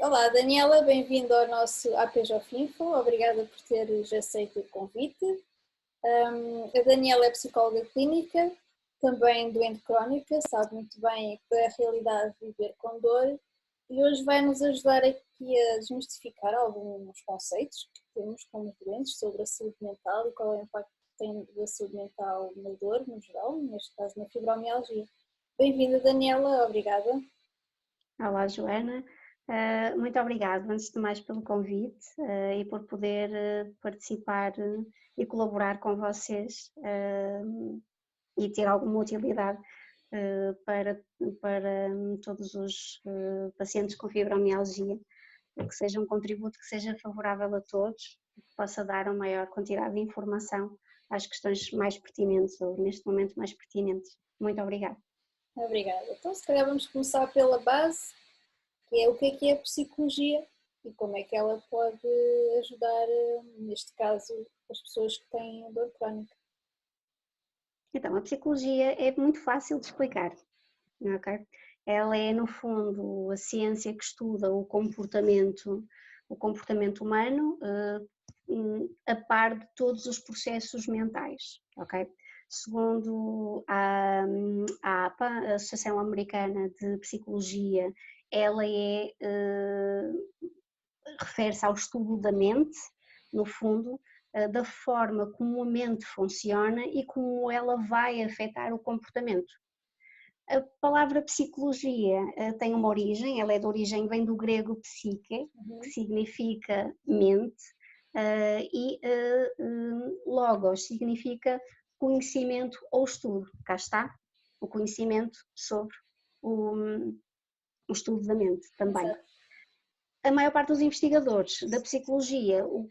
Olá, Daniela, bem-vinda ao nosso APJOFinfo. Obrigada por teres aceito o convite. A Daniela é psicóloga clínica, também doente crónica, sabe muito bem a realidade de viver com dor e hoje vai nos ajudar aqui a desmistificar alguns conceitos que temos como doentes sobre a saúde mental e qual é o impacto que tem da saúde mental na dor, no geral, neste caso na fibromialgia. Bem-vinda, Daniela, obrigada. Olá, Joana. Muito obrigada, antes de mais, pelo convite e por poder participar e colaborar com vocês e ter alguma utilidade para todos os pacientes com fibromialgia, que seja um contributo que seja favorável a todos, que possa dar uma maior quantidade de informação às questões mais pertinentes, ou neste momento mais pertinentes. Muito obrigada. Obrigada. Então, se calhar vamos começar pela base, que é o que é a psicologia e como é que ela pode ajudar, neste caso, as pessoas que têm dor crónica. Então, a psicologia é muito fácil de explicar, ok? Ela é, no fundo, a ciência que estuda o comportamento humano a par de todos os processos mentais, ok? Segundo a APA, a Associação Americana de Psicologia, ela refere-se ao estudo da mente, no fundo, da forma como a mente funciona e como ela vai afetar o comportamento. A palavra psicologia tem uma origem, ela é de origem, vem do grego psique, que significa mente, e logos significa conhecimento ou estudo, cá está, o conhecimento sobre o estudo da mente também. Exato. A maior parte dos investigadores da psicologia, o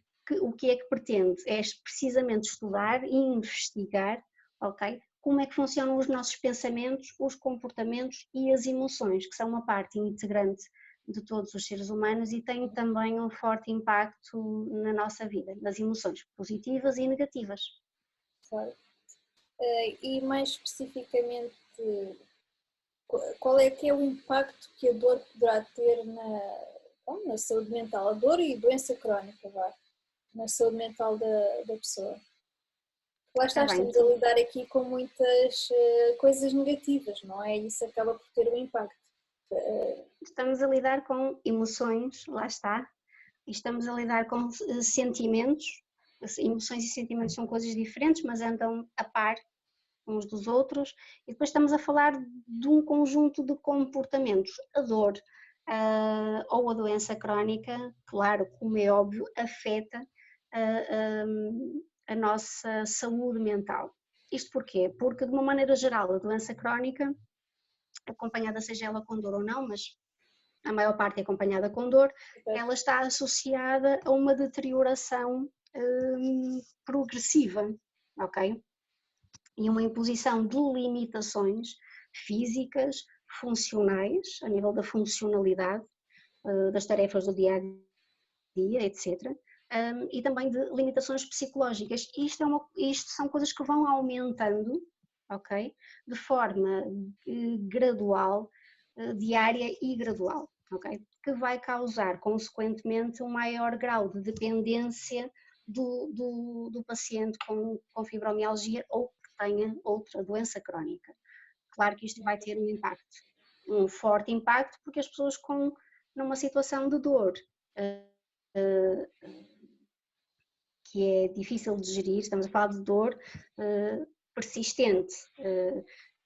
que é que pretende? É precisamente estudar e investigar, ok? Como é que funcionam os nossos pensamentos, os comportamentos e as emoções, que são uma parte integrante de todos os seres humanos e têm também um forte impacto na nossa vida, nas emoções positivas e negativas. Claro. E mais especificamente, qual é que é o impacto que a dor poderá ter na saúde mental? A dor e doença crónica, vá, na saúde mental da pessoa. Lá está, Bem, estamos a lidar aqui com muitas coisas negativas, não é? Isso acaba por ter um impacto. estamos a lidar com emoções, lá está, e estamos a lidar com sentimentos. Emoções e sentimentos são coisas diferentes, mas andam a par uns dos outros, e depois estamos a falar de um conjunto de comportamentos. A dor ou a doença crónica, claro, como é óbvio, afeta a nossa saúde mental. Isto porquê? Porque, de uma maneira geral, a doença crónica, acompanhada seja ela com dor ou não, mas a maior parte é acompanhada com dor, ela está associada a uma deterioração progressiva, ok? E uma imposição de limitações físicas, funcionais, a nível da funcionalidade, das tarefas do dia a dia, etc. E também de limitações psicológicas. Isto são coisas que vão aumentando, ok? De forma gradual, diária e gradual, ok? Que vai causar, consequentemente, um maior grau de dependência do paciente com fibromialgia ou que tenha outra doença crónica. Claro que isto vai ter um impacto, um forte impacto, porque as pessoas numa situação de dor que é difícil de gerir, estamos a falar de dor persistente,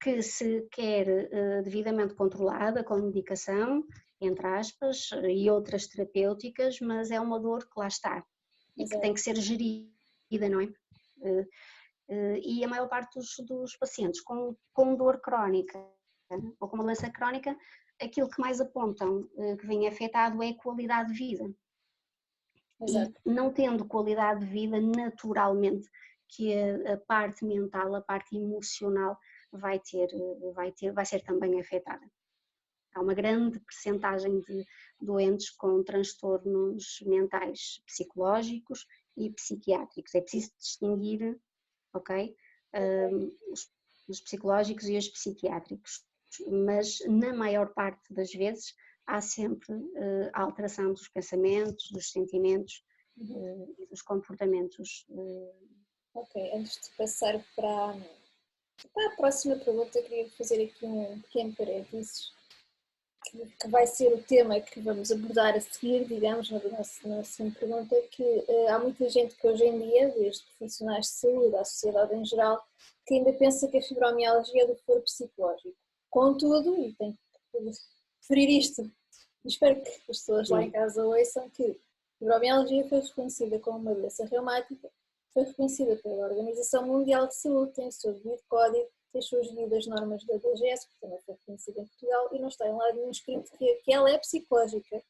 que se quer devidamente controlada com medicação, entre aspas, e outras terapêuticas, mas é uma dor que lá está e que tem que ser gerida, não é? E a maior parte dos pacientes com dor crónica ou com uma doença crónica, aquilo que mais apontam que vem afetado é a qualidade de vida. Exato. E não tendo qualidade de vida, naturalmente que a parte mental, a parte emocional vai ser também afetada. Há uma grande percentagem de doentes com transtornos mentais psicológicos e psiquiátricos. É preciso distinguir, ok? Os psicológicos e os psiquiátricos, mas na maior parte das vezes há sempre a alteração dos pensamentos, dos sentimentos e dos comportamentos. Ok, antes de passar para a próxima pergunta, queria fazer aqui um pequeno parênteses, que vai ser o tema que vamos abordar a seguir, digamos, na segunda pergunta, que há muita gente que hoje em dia, desde profissionais de saúde à sociedade em geral, que ainda pensa que a fibromialgia é do foro psicológico. Contudo, e tenho que referir isto, e espero que as pessoas lá em casa ouçam, que a fibromialgia foi reconhecida como uma doença reumática, foi reconhecida pela Organização Mundial de Saúde, tem o seu devido código, tem as suas devidas normas da DGS, que também foi reconhecida em Portugal, e não está em lado nenhum escrito que ela é psicológica.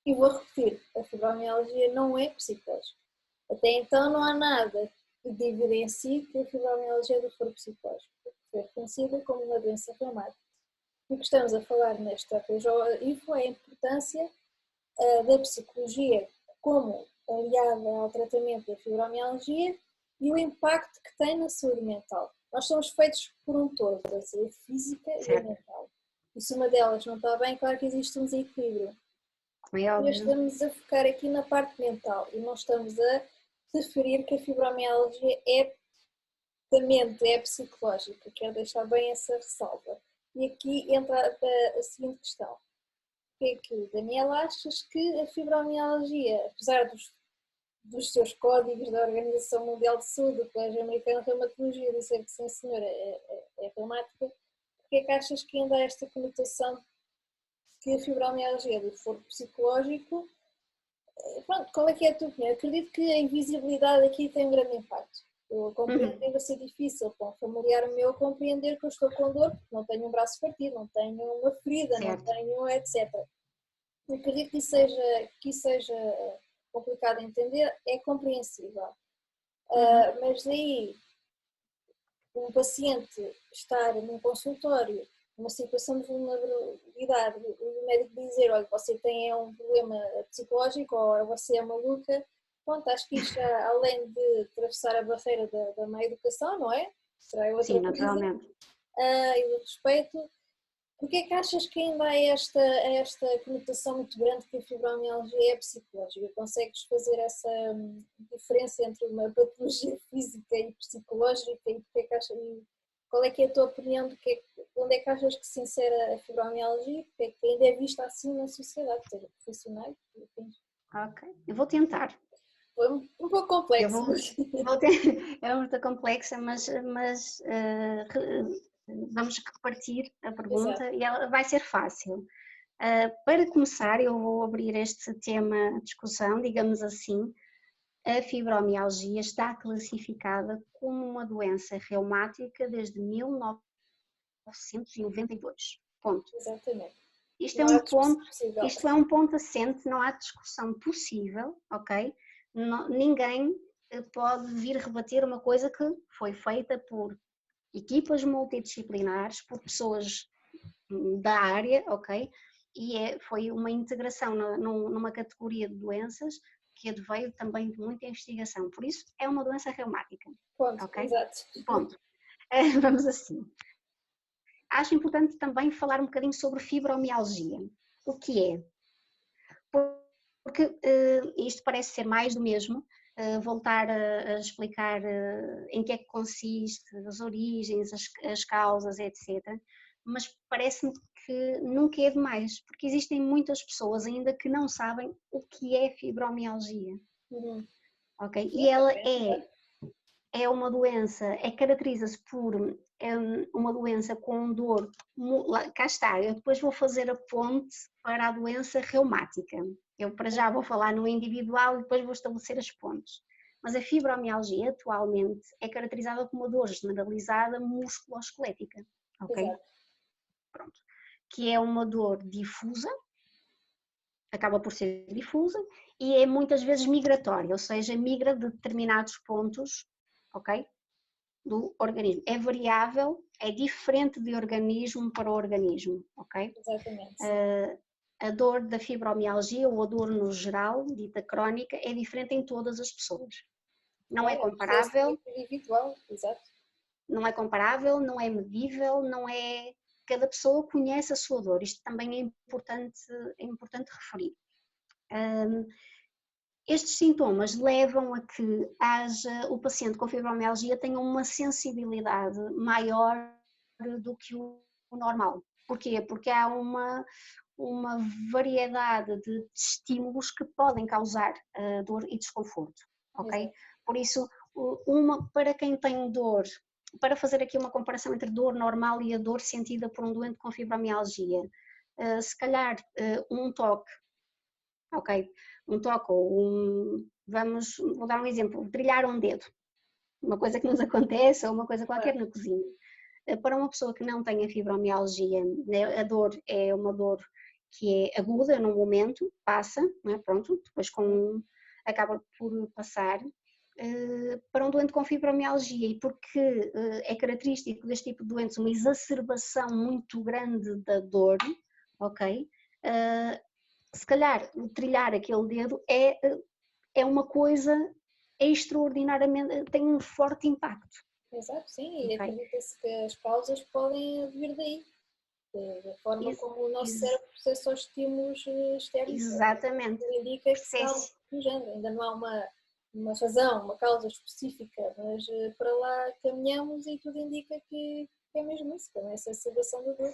E vou repetir, a fibromialgia não é psicológica. Até então não há nada que evidencie que a fibromialgia é do foro psicológico. Foi reconhecida como uma doença reumática. E o que estamos a falar nesta Info é a importância da psicologia como aliada ao tratamento da fibromialgia e o impacto que tem na saúde mental. Nós somos feitos por um todo, a saúde física e a mental. E se uma delas não está bem, claro que existe um desequilíbrio. Nós estamos a focar aqui na parte mental e não estamos a referir que a fibromialgia é da mente, é psicológica. Quero deixar bem essa ressalva. E aqui entra a seguinte questão. O que é que, Daniel, achas que a fibromialgia, apesar dos seus códigos da Organização Mundial de Saúde, do Colégio Americano de Reumatologia, dizer que sim senhora é reumática, porque é que achas que ainda há esta conotação que a fibromialgia é do foro psicológico? Pronto, qual é que é a tua opinião? Acredito que a invisibilidade aqui tem um grande impacto. Eu compreendo que vai ser difícil para um familiar meu compreender que eu estou com dor, porque não tenho um braço partido, não tenho uma ferida, não tenho etc. Eu acredito que isso seja complicado de entender, é compreensível. Mas daí um paciente estar num consultório, numa situação de vulnerabilidade, e o médico dizer, olha, você tem um problema psicológico ou você é maluca, pronto, acho que isto já, além de atravessar a barreira da má educação, não é? Será outra Sim, coisa, naturalmente. E do respeito. Porquê é que achas que ainda há esta conotação muito grande que a fibromialgia é psicológica? Consegues fazer essa diferença entre uma patologia física e psicológica e porque é que achas, qual é que é a tua opinião de onde é que achas que se insere a fibromialgia? Porque é que ainda é vista assim na sociedade, seja profissionais? Ok, eu vou tentar. Foi um pouco complexo. É muito complexa, mas vamos repartir a pergunta. Exato. E ela vai ser fácil. Para começar, eu vou abrir este tema de discussão, digamos assim. A fibromialgia está classificada como uma doença reumática desde 1992. Ponto. Exatamente. Isto é um ponto assente, não há discussão possível, ok? Ninguém pode vir rebater uma coisa que foi feita por equipas multidisciplinares, por pessoas da área, ok? E foi uma integração numa categoria de doenças que adveio também de muita investigação. Por isso, é uma doença reumática. Ponto, ok? Exato. Ponto. Vamos assim. Acho importante também falar um bocadinho sobre fibromialgia. O que é? Porque isto parece ser mais do mesmo, voltar a explicar em que é que consiste, as origens, as causas, etc. Mas parece-me que nunca é demais, porque existem muitas pessoas ainda que não sabem o que é fibromialgia. Ok? E ela é uma doença, caracteriza-se por uma doença com dor, cá está, eu depois vou fazer a ponte para a doença reumática. Eu para já vou falar no individual e depois vou estabelecer as pontes. Mas a fibromialgia atualmente é caracterizada por uma dor generalizada musculoesquelética, ok? Exato. Pronto. Que é uma dor difusa, acaba por ser difusa e é muitas vezes migratória, ou seja, migra de determinados pontos, ok? Do organismo. É variável, é diferente de organismo para organismo, ok? Exatamente. A dor da fibromialgia ou a dor no geral, dita crónica, é diferente em todas as pessoas. Não é comparável. Individual, exato. Não é comparável, não é medível, não é cada pessoa conhece a sua dor, isto também é importante referir. Estes sintomas levam a que o paciente com fibromialgia tenha uma sensibilidade maior do que o normal. Porquê? Porque há uma variedade de estímulos que podem causar dor e desconforto, ok? Exato. Por isso, para quem tem dor, para fazer aqui uma comparação entre dor normal e a dor sentida por um doente com fibromialgia, se calhar um toque, ok? Um toque ou vou dar um exemplo, trilhar um dedo, uma coisa que nos acontece ou uma coisa qualquer na cozinha. Para uma pessoa que não tenha fibromialgia, né, a dor é uma dor que é aguda no momento, passa, né, pronto, depois acaba por passar. Para um doente com fibromialgia, e porque é característico deste tipo de doentes uma exacerbação muito grande da dor, ok? Se calhar trilhar aquele dedo é uma coisa extraordinariamente, tem um forte impacto. Exato, sim, e Okay? acredita-se que as causas podem vir daí, da forma como o nosso cérebro processa os estímulos externos. Exatamente. Tudo indica que será algo do género. Ainda não há uma razão, uma causa específica, mas para lá caminhamos e tudo indica que é mesmo isso, que é essa sensação da dor.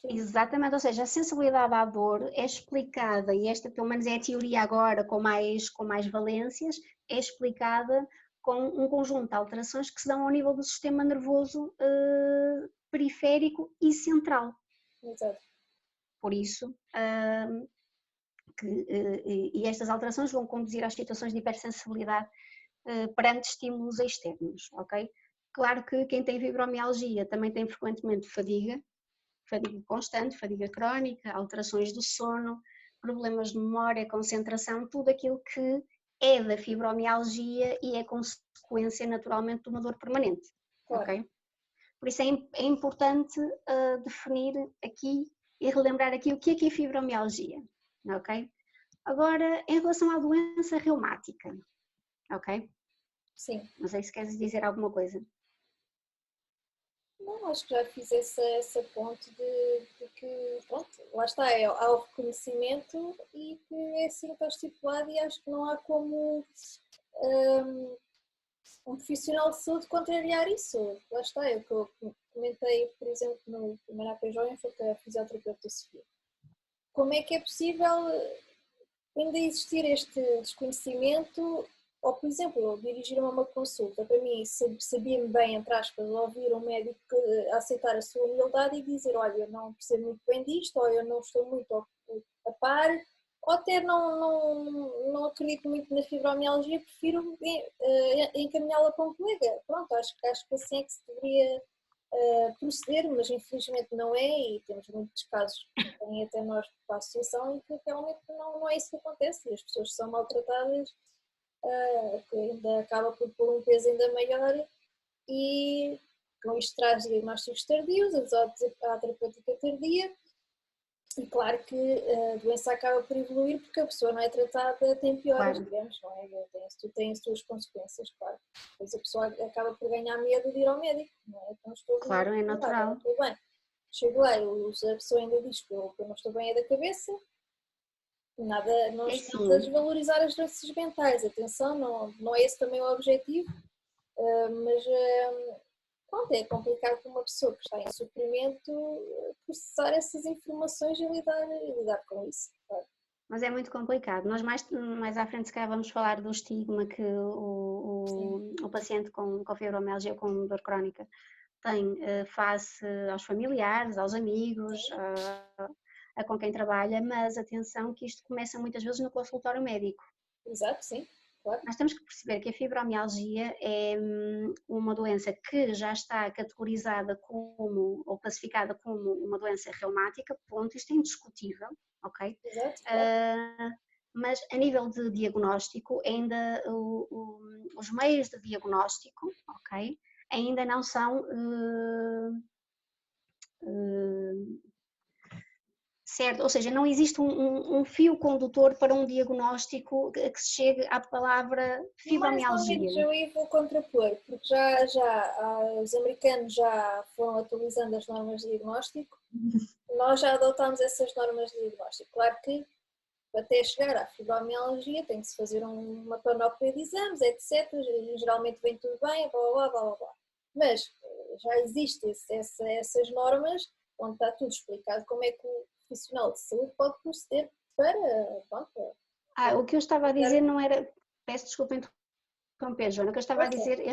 Exatamente, ou seja, a sensibilidade à dor é explicada, e esta pelo menos é a teoria agora com mais valências, é explicada com um conjunto de alterações que se dão ao nível do sistema nervoso periférico e central. Exato. Por isso, e estas alterações vão conduzir às situações de hipersensibilidade perante estímulos externos, ok? Claro que quem tem fibromialgia também tem frequentemente fadiga constante, fadiga crónica, alterações do sono, problemas de memória, concentração, tudo aquilo que é da fibromialgia e é consequência naturalmente de uma dor permanente, Claro. ok? Por isso é importante definir aqui e relembrar aqui o que é fibromialgia, ok? Agora, em relação à doença reumática, ok? Sim. Não sei se queres dizer alguma coisa. Não, acho que já fiz essa ponte de que, pronto, lá está, há o reconhecimento e que é assim que está estipulado e acho que não há como um profissional de saúde contrariar isso. Lá está, é o que eu comentei, por exemplo, no primeiro AP Jovem, foi com a fisioterapeuta Sofia. Como é que é possível ainda existir este desconhecimento? Ou, por exemplo, dirigir-me a uma consulta, para mim sabia-me bem, entre aspas, ouvir um médico aceitar a sua humildade e dizer, olha, eu não percebo muito bem disto, ou eu não estou muito a par, ou até não acredito muito na fibromialgia, prefiro encaminhá-la para um colega. Pronto, acho que assim é que se deveria proceder, mas infelizmente não é, e temos muitos casos que têm até nós para a associação e que realmente não é isso que acontece, e as pessoas são maltratadas, que ainda acaba por pôr um peso ainda maior e com isto traz diagnósticos tardios, a terapêutica tardia, e claro que a doença acaba por evoluir porque a pessoa não é tratada, tem pioras, Claro. digamos, não é? Tem as suas consequências, claro. Depois a pessoa acaba por ganhar medo de ir ao médico, não é? Então estou Claro, é natural. não estou bem. Chego lá e a pessoa ainda diz que eu não estou bem da cabeça, nada, não estamos a desvalorizar as doenças mentais, atenção, não é esse também o objetivo, mas pronto, é complicado para uma pessoa que está em sofrimento processar essas informações e lidar com isso. Claro. Mas é muito complicado. Nós mais à frente se calhar vamos falar do estigma que o paciente com fibromialgia ou com dor crónica tem face aos familiares, aos amigos, a com quem trabalha, mas atenção que isto começa muitas vezes no consultório médico. Exato, sim, claro. Nós temos que perceber que a fibromialgia é uma doença que já está categorizada como, ou classificada como uma doença reumática, ponto, isto é indiscutível, ok? Exato, claro. Mas a nível de diagnóstico, ainda os meios de diagnóstico, ok? Ainda não são certo? Ou seja, não existe um fio condutor para um diagnóstico que se chegue à palavra Mais ou menos, fibromialgia. eu aí vou contrapor, porque os americanos já foram atualizando as normas de diagnóstico, nós já adotámos essas normas de diagnóstico. Claro que até chegar à fibromialgia tem que se fazer uma panóplia de exames, etc. E geralmente vem tudo bem, blá blá blá blá blá. Mas já existem essas normas onde está tudo explicado como é que o profissional de saúde pode proceder para, pronto, O que eu estava a dizer para não era, peço desculpa interromper, Joana, o que eu estava a força. dizer, eu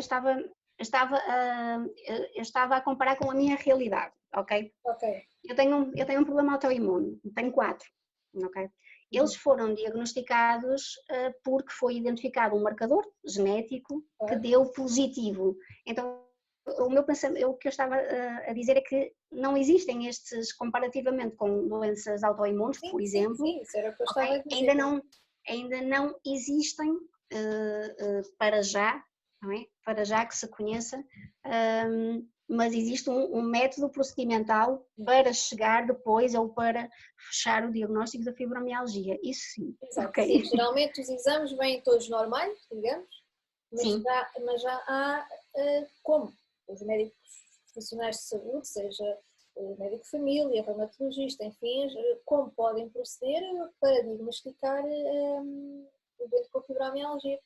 estava a comparar com a minha realidade, ok? Ok. Eu tenho um problema autoimune, tenho 4, ok? Eles foram diagnosticados porque foi identificado um marcador genético que deu positivo. Então, o meu pensamento, o que eu estava a dizer é que não existem estes, comparativamente com doenças autoimunes, Sim, por sim, exemplo, sim, isso era o que eu estava a okay? dizer. Ainda não existem para já, não é? Para já que se conheça, mas existe um método procedimental para chegar depois ou para fechar o diagnóstico da fibromialgia, isso sim, Exato, ok? sim, geralmente os exames vêm todos normais, digamos, Sim, mas já há como os médicos profissionais de saúde, seja o médico de família, reumatologista, enfim, como podem proceder para diagnosticar o doente com fibromialgia.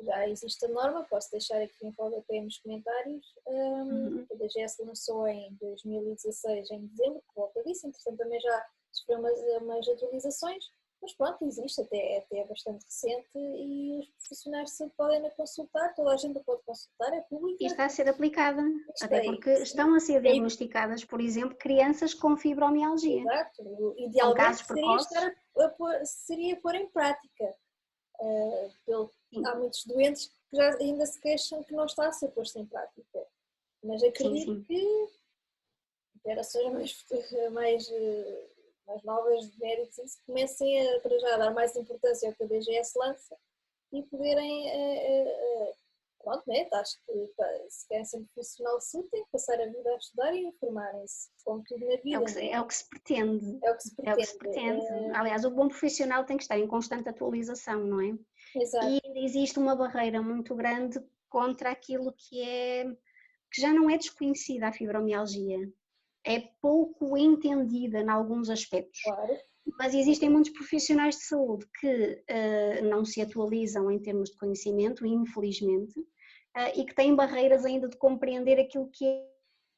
Já existe a norma, posso deixar aqui em rodapé nos comentários, uhum. a DGS lançou em 2016, em dezembro, por volta disso, entretanto também já sofreu umas atualizações, mas pronto, existe, até é bastante recente e os profissionais de saúde podem consultar, toda a gente pode consultar, é E pública. está a ser aplicada, Isto até aí, porque sim. estão a ser E aí, diagnosticadas, por exemplo, crianças com fibromialgia. exato, São idealmente casos seria, precoces, seria pôr em prática. sim, Há muitos doentes que já ainda se queixam que não está a ser posto em prática, mas sim, acredito sim. que gerações mais, mais novas de médicos isso, comecem a, para já dar mais importância ao que a DGS lança e poderem, pronto, né? Acho que se querem ser profissional de saúde têm que passar a vida a estudar e informarem-se, como tudo na vida, né? É o que se pretende. É o que se É o que se pretende. pretende. Aliás, o bom profissional tem que estar em constante atualização, não é? Exato, E ainda existe uma barreira muito grande contra aquilo que já não é desconhecida, a fibromialgia. É pouco entendida em alguns aspectos. claro. Mas existem muitos profissionais de saúde que não se atualizam em termos de conhecimento, infelizmente, e que têm barreiras ainda de compreender aquilo que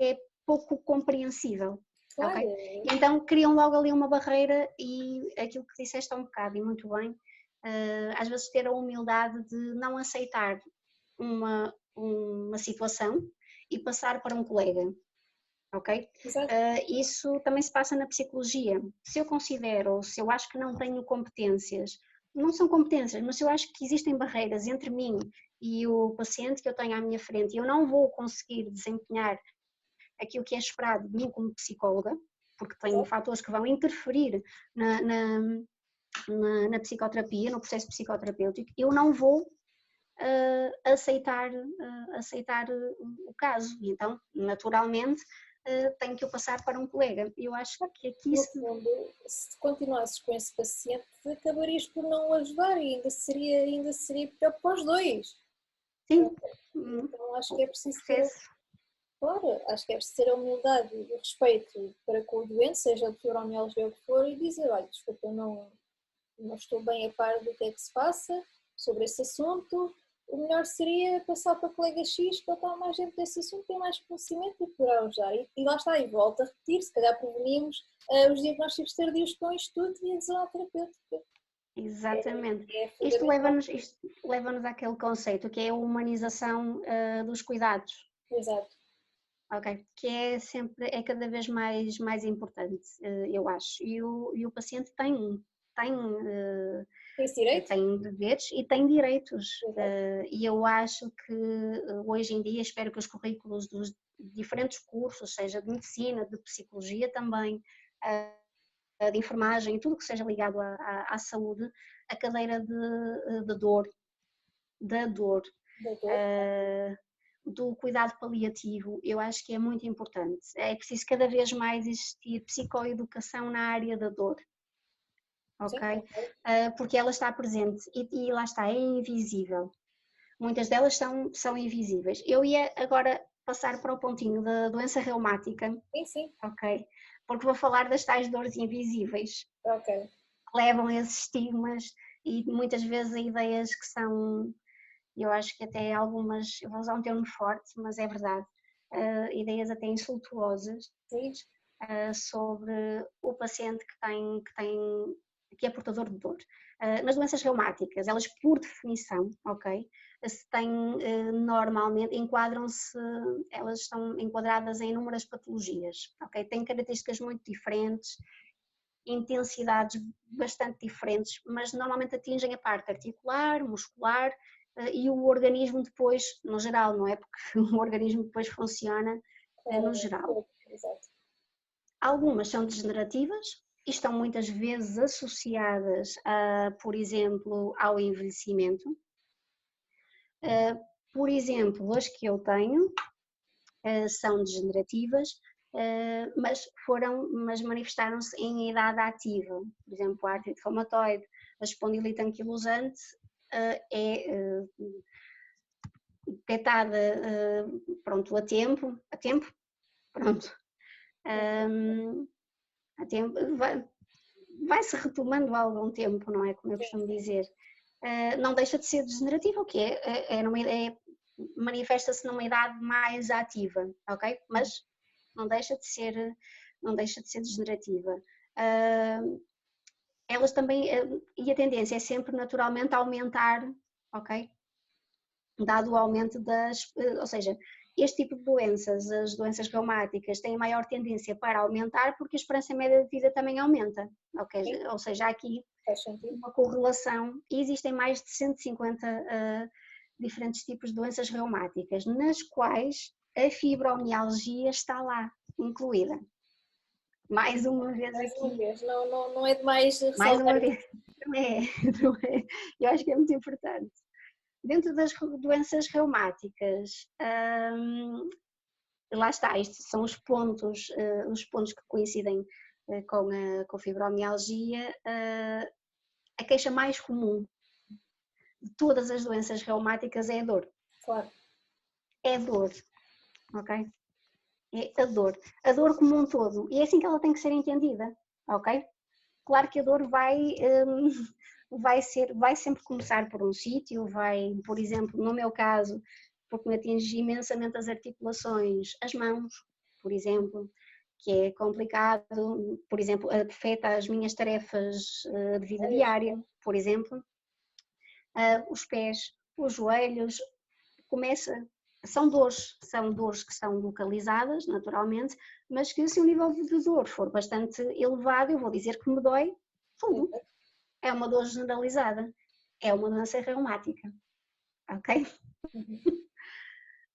é pouco compreensível. Claro, Ok? Então criam logo ali uma barreira e aquilo que disseste há um bocado e muito bem, às vezes ter a humildade de não aceitar uma situação e passar para um colega, ok? exato. Isso também se passa na psicologia. Se eu considero, ou se eu acho que não tenho competências, não são competências, mas se eu acho que existem barreiras entre mim e o paciente que eu tenho à minha frente e eu não vou conseguir desempenhar aquilo que é esperado de mim como psicóloga, porque tenho fatores que vão interferir na, na, na psicoterapia, no processo psicoterapêutico, eu não vou aceitar o caso. Então, naturalmente, tenho que o passar para um colega. Eu acho que aqui No fundo, se continuasses com esse paciente, acabarias por não o ajudar e ainda seria pior para os dois. sim, Então acho o que é preciso ter, processo, claro, acho que é preciso ter a humildade e o respeito para com o doente, seja de fibromialgia ou o que for, e dizer, olha, desculpa, eu não estou bem a par do que é que se passa sobre esse assunto, o melhor seria passar para o colega X para estar mais dentro desse assunto, tem mais conhecimento e poderá ajudar. E lá está, e volta a repetir, se calhar prevenimos os diagnósticos tardios com isto tudo e a adesão à terapêutica. exatamente. É Isto fundamental. leva-nos àquele conceito que é a humanização dos cuidados. Exato. Ok, que é sempre, é cada vez mais importante, eu acho. E o paciente tem, Tem-se direito? tem deveres e tem direitos. Exato. E eu acho que hoje em dia espero que os currículos dos diferentes cursos, seja de medicina, de psicologia também, de enfermagem e tudo que seja ligado à saúde, a cadeira de dor, da dor, Da dor. do cuidado paliativo, eu acho que é muito importante. É preciso cada vez mais existir psicoeducação na área da dor, ok? Porque ela está presente e lá está, é invisível. Muitas delas são invisíveis. Eu ia agora passar para o pontinho da doença reumática, Sim. ok? Porque vou falar das tais dores invisíveis, Ok. que levam a esses estigmas e muitas vezes a ideias que são, eu acho que até algumas, eu vou usar um termo forte, mas é verdade, ideias até insultuosas sobre o paciente que é portador de dor. Nas doenças reumáticas, elas por definição, ok, normalmente enquadram-se, elas estão enquadradas em inúmeras patologias, ok, têm características muito diferentes, intensidades bastante diferentes, mas normalmente atingem a parte articular, muscular e o organismo depois, no geral, não é? Porque o organismo depois funciona no geral. Exato. Algumas são degenerativas e estão muitas vezes associadas, por exemplo, ao envelhecimento. Por exemplo, as que eu tenho são degenerativas, mas manifestaram-se em idade ativa. Por exemplo, a artrite reumatoide, a espondilite anquilosante é detectada pronto, a tempo, pronto. A tempo vai-se retomando há algum tempo, não é? Como eu costumo dizer. Não deixa de ser degenerativa, o que manifesta-se numa idade mais ativa, ok? Mas não deixa de ser degenerativa. Elas também, e a tendência é sempre naturalmente aumentar, ok? Dado o aumento ou seja, este tipo de doenças, as doenças reumáticas, têm maior tendência para aumentar porque a esperança média de vida também aumenta, ok? Ou seja, há aqui uma correlação e existem mais de 150 diferentes tipos de doenças reumáticas, nas quais a fibromialgia está lá, incluída. Mais uma vez aqui. Não é demais ressaltar. Mais uma vez. Não é. Eu acho que é muito importante. Dentro das doenças reumáticas, lá está, estes são os pontos que coincidem com a fibromialgia. A queixa mais comum de todas as doenças reumáticas é a dor. Claro. É a dor, ok? É a dor. A dor como um todo. E é assim que ela tem que ser entendida, ok? Claro que a dor vai sempre começar por um sítio, por exemplo, no meu caso, porque me atinge imensamente as articulações, as mãos, por exemplo, que é complicado, por exemplo, afeta as minhas tarefas de vida diária, por exemplo, os pés, os joelhos, são dores que estão localizadas, naturalmente, mas que se o nível de dor for bastante elevado, eu vou dizer que me dói tudo. É uma dor generalizada, é uma doença reumática, ok?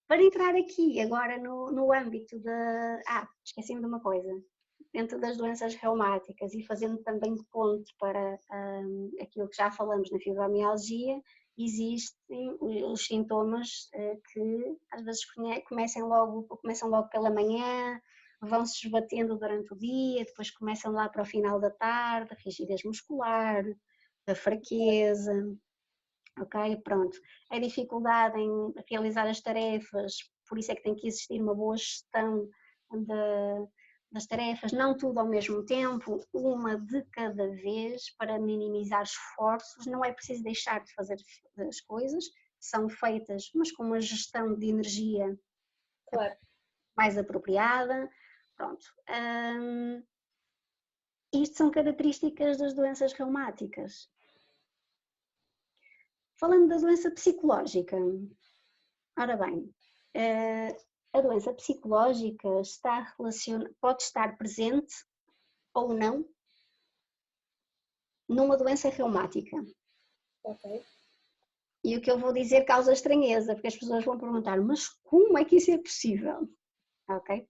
Para entrar aqui agora no âmbito esqueci-me de uma coisa, dentro das doenças reumáticas e fazendo também de ponto para aquilo que já falamos na fibromialgia, existem os sintomas que às vezes começam logo pela manhã, vão-se esbatendo durante o dia, depois começam lá para o final da tarde, rigidez muscular, a fraqueza, ok? Pronto. A dificuldade em realizar as tarefas, por isso é que tem que existir uma boa gestão das tarefas, não tudo ao mesmo tempo, uma de cada vez para minimizar esforços, não é preciso deixar de fazer as coisas, são feitas, mas com uma gestão de energia mais apropriada, pronto. Isto são características das doenças reumáticas. Falando da doença psicológica, ora bem, a doença psicológica pode estar presente ou não numa doença reumática. Ok. E o que eu vou dizer causa estranheza, porque as pessoas vão perguntar, mas como é que isso é possível? Ok?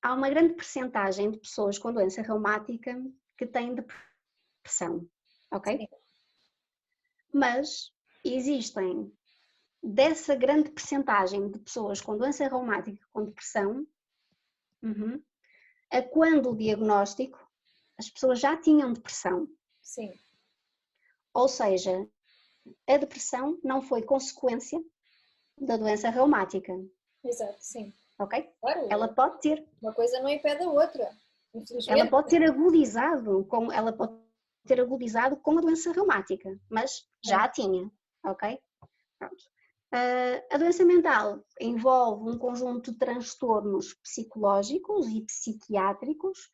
Há uma grande percentagem de pessoas com doença reumática que têm depressão, ok? Sim. Mas existem dessa grande percentagem de pessoas com doença reumática, com depressão, a quando o diagnóstico, as pessoas já tinham depressão. Sim. Ou seja, a depressão não foi consequência da doença reumática. Exato, sim. Ok? Claro, Ela pode ter. uma coisa não impede a outra, infelizmente. Ela pode ter agudizado com a doença reumática, mas já a tinha. Ok? Pronto. A doença mental envolve um conjunto de transtornos psicológicos e psiquiátricos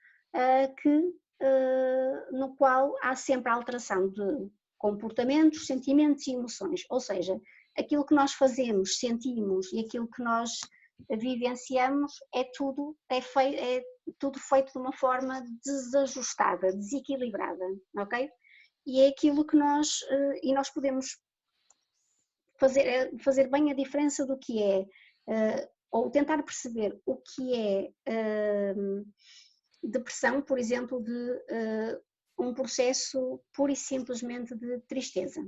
no qual há sempre a alteração de comportamentos, sentimentos e emoções, ou seja, aquilo que nós fazemos, sentimos e aquilo que nós vivenciamos é tudo feito de uma forma desajustada, desequilibrada, ok? E é aquilo que nós podemos fazer bem a diferença do que é, ou tentar perceber o que é depressão, por exemplo, de um processo pura e simplesmente de tristeza.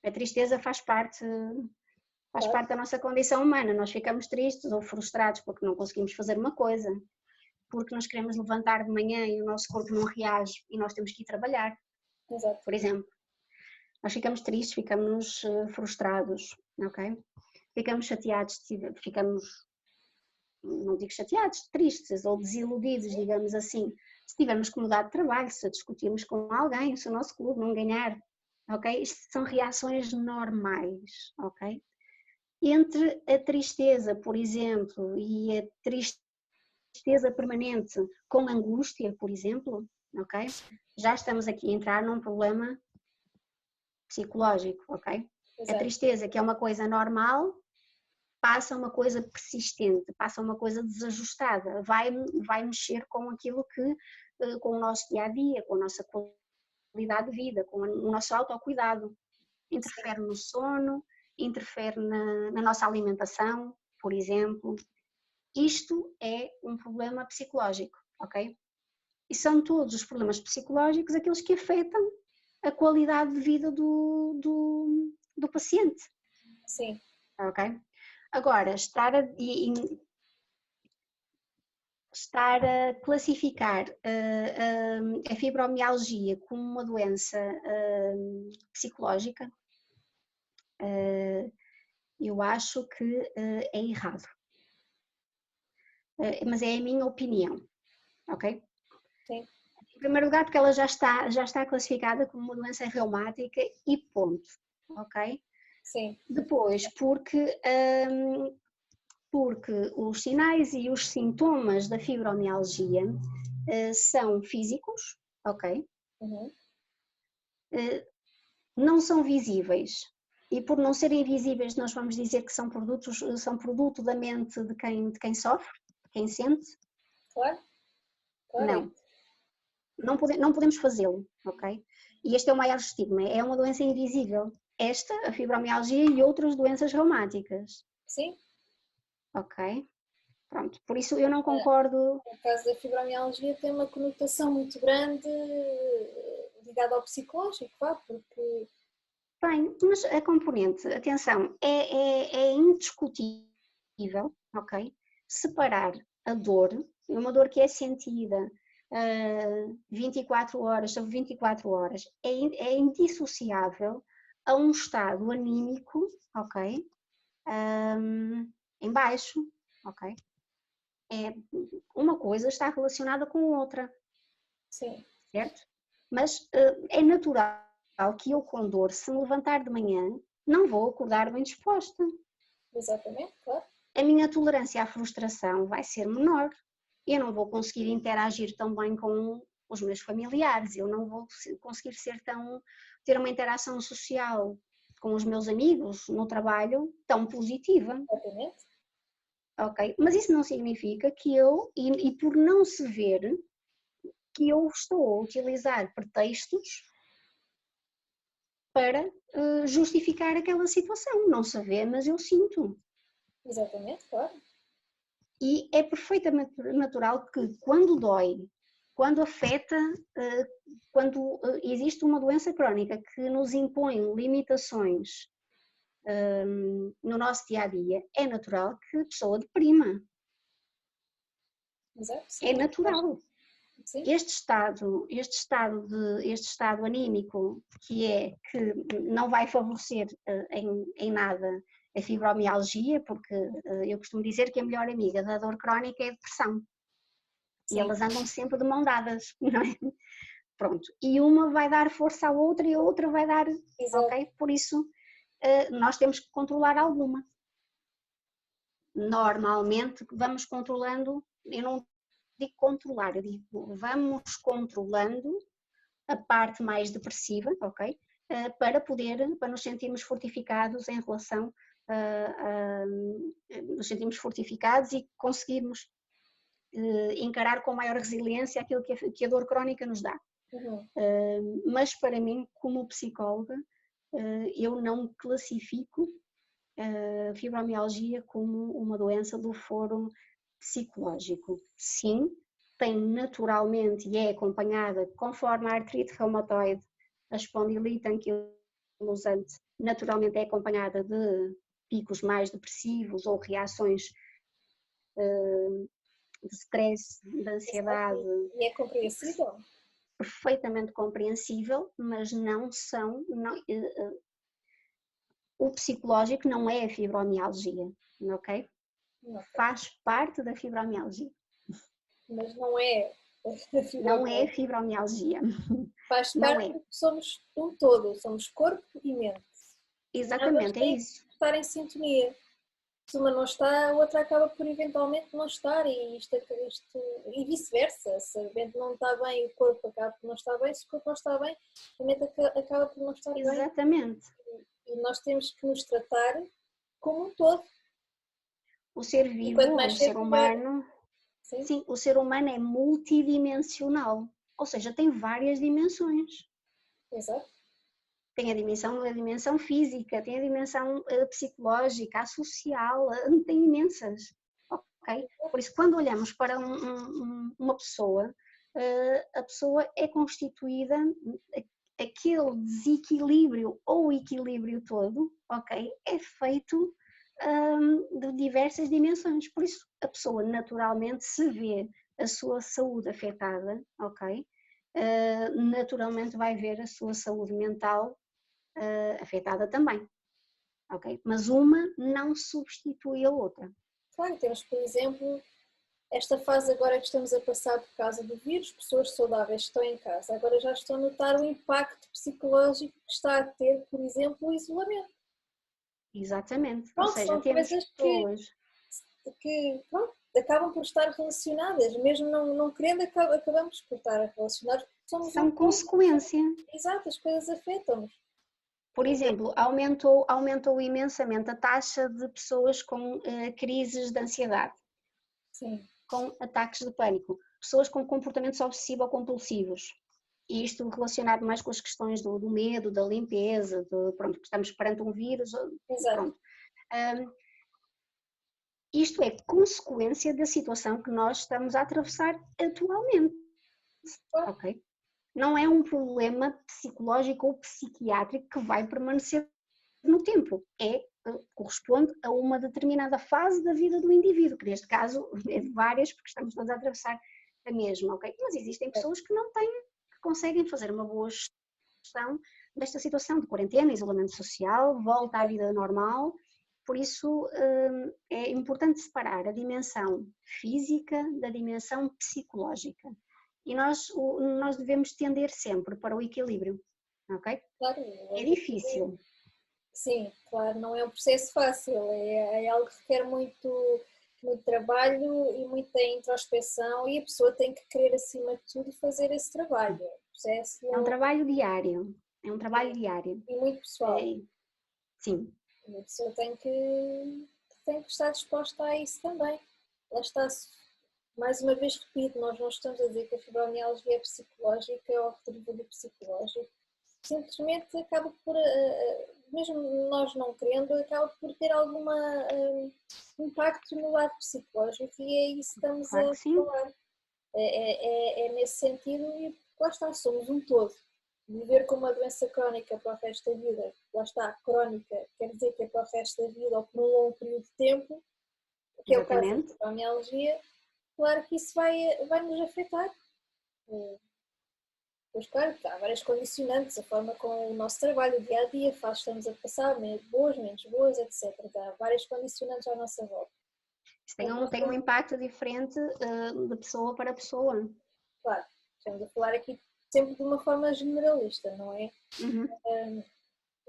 A tristeza faz parte da nossa condição humana, nós ficamos tristes ou frustrados porque não conseguimos fazer uma coisa, porque nos queremos levantar de manhã e o nosso corpo não reage e nós temos que ir trabalhar, Exato. por exemplo. Nós ficamos tristes, ficamos frustrados, ok? Ficamos chateados, não digo chateados, tristes ou desiludidos, digamos assim. Se tivermos que mudar de trabalho, se discutirmos com alguém, se o nosso clube não ganhar, ok? Isto são reações normais, ok? Entre a tristeza, por exemplo, e a tristeza permanente com angústia, por exemplo, ok? Já estamos aqui a entrar num problema psicológico, ok? Exato. A tristeza, que é uma coisa normal, passa uma coisa persistente, passa uma coisa desajustada, vai mexer com aquilo com o nosso dia-a-dia, com a nossa qualidade de vida, com o nosso autocuidado. Interfere no sono, interfere na nossa alimentação, por exemplo. Isto é um problema psicológico, ok? E são todos os problemas psicológicos aqueles que afetam a qualidade de vida do paciente. Sim. Ok? Agora, estar a classificar a fibromialgia como uma doença psicológica, eu acho que é errado. Mas é a minha opinião, ok? Sim. Em primeiro lugar, porque ela já está classificada como uma doença reumática e ponto, ok? Sim. Depois, porque os sinais e os sintomas da fibromialgia são físicos, ok? Não são visíveis. E por não serem visíveis, nós vamos dizer que são produto da mente de quem sofre, de quem sente? Claro. Não. Não podemos fazê-lo, ok? E este é o maior estigma, é uma doença invisível. Esta, a fibromialgia e outras doenças reumáticas. Sim. Ok? Pronto, por isso eu não concordo. No caso da fibromialgia tem uma conotação muito grande ligada ao psicológico, claro, porque... Bem, mas a componente, atenção, é indiscutível, ok? Separar a dor, uma dor que é sentida 24 horas sobre 24 horas, é indissociável a um estado anímico, ok? Em baixo, ok? Uma coisa está relacionada com outra. Sim. Certo? Mas é natural que eu com dor, se me levantar de manhã, não vou acordar bem disposta. Exatamente, claro. A minha tolerância à frustração vai ser menor. Eu não vou conseguir interagir tão bem com os meus familiares, eu não vou conseguir ter uma interação social com os meus amigos no trabalho tão positiva. Exatamente. Ok? Mas isso não significa que e por não se ver, que eu estou a utilizar pretextos para justificar aquela situação. Não se vê, mas eu sinto. Exatamente, claro. E é perfeitamente natural que quando dói, quando afeta, quando existe uma doença crónica que nos impõe limitações no nosso dia a dia, é natural que a pessoa deprima. Exato, sim. É natural. Sim. Este estado anímico que não vai favorecer em nada a fibromialgia, porque eu costumo dizer que a melhor amiga da dor crónica é a depressão. Sim. E elas andam sempre de mão dadas, não é? Pronto. E uma vai dar força à outra e a outra vai dar, Exato. ok? Por isso nós temos que controlar alguma. Normalmente vamos controlando, eu não digo controlar, eu digo vamos controlando a parte mais depressiva, ok? Para nos sentirmos fortificados em relação nos sentirmos fortificados e conseguirmos encarar com maior resiliência aquilo que a dor crónica nos dá. Mas para mim, como psicóloga, eu não classifico a fibromialgia como uma doença do foro psicológico. Sim, tem naturalmente e é acompanhada, conforme a artrite reumatoide, a espondilite anquilosante, naturalmente é acompanhada de picos mais depressivos ou reações de stress, de ansiedade. E é compreensível? Perfeitamente compreensível, mas não são. O psicológico não é a fibromialgia, ok? Faz parte da fibromialgia. Mas não é a fibromialgia. Não é fibromialgia. Faz não parte é. porque somos um todo, somos corpo e mente. Exatamente, é isso. Estar em sintonia. Se uma não está, a outra acaba por eventualmente não estar e e vice-versa. Se a mente não está bem, o corpo acaba por não estar bem. Se o corpo não está bem, a mente acaba por não estar bem. Exatamente. E nós temos que nos tratar como um todo. O ser vivo, o ser humano, sim, o ser humano é multidimensional, ou seja, tem várias dimensões. Exato. Tem a dimensão física, tem a dimensão psicológica, a social, tem imensas, ok? Por isso, quando olhamos para uma pessoa, a pessoa é constituída, aquele desequilíbrio ou equilíbrio todo, ok? É feito de diversas dimensões, por isso a pessoa naturalmente se vê a sua saúde afetada, ok? Naturalmente vai ver a sua saúde mental afetada também, ok? Mas uma não substitui a outra. Claro, temos, por exemplo, esta fase agora que estamos a passar por causa do vírus, pessoas saudáveis estão em casa, agora já estão a notar o impacto psicológico que está a ter, por exemplo, o isolamento. Exatamente, Pronto, ou seja, são temos coisas pessoas que pronto, acabam por estar relacionadas, mesmo não querendo, acabamos por estar relacionados. São consequência. Exato, as coisas afetam-nos. Por exemplo, aumentou imensamente a taxa de pessoas com crises de ansiedade. Sim. Com ataques de pânico, pessoas com comportamentos obsessivo-compulsivos. E isto relacionado mais com as questões do medo, da limpeza, pronto, estamos perante um vírus. Exato. Pronto. Isto é consequência da situação que nós estamos a atravessar atualmente. Ok? Não é um problema psicológico ou psiquiátrico que vai permanecer no tempo. Corresponde a uma determinada fase da vida do indivíduo, que neste caso é de várias, porque estamos todos a atravessar a mesma, ok? Mas existem pessoas que não têm, que conseguem fazer uma boa gestão desta situação de quarentena, isolamento social, volta à vida normal. Por isso é importante separar a dimensão física da dimensão psicológica. E nós devemos tender sempre para o equilíbrio, ok? Claro, é difícil. Sim, claro, não é um processo fácil, é algo que requer muito trabalho e muita introspeção e a pessoa tem que querer, acima de tudo, fazer esse trabalho. É um trabalho diário, E muito pessoal. Sim. E a pessoa tem que estar disposta a isso também. Lá está, mais uma vez repito, nós não estamos a dizer que a fibromialgia é psicológica ou deriva do psicológico. Simplesmente acaba por, mesmo nós não querendo, acaba por ter algum impacto no lado psicológico e é isso que estamos claro a falar. É nesse sentido e lá está, somos um todo. viver com uma doença crónica para o resto da vida, lá está, crónica, quer dizer que é para o resto da vida ou por um longo período de tempo, que é o caso da Exatamente. fibromialgia, claro que isso vai nos afetar. Pois claro, há várias condicionantes, a forma como o nosso trabalho, o dia a dia, faz, estamos a passar, boas, menos boas, etc. Há várias condicionantes à nossa volta. Isso tem um impacto diferente de pessoa para pessoa. Claro, estamos a falar aqui sempre de uma forma generalista, não é? Uhum.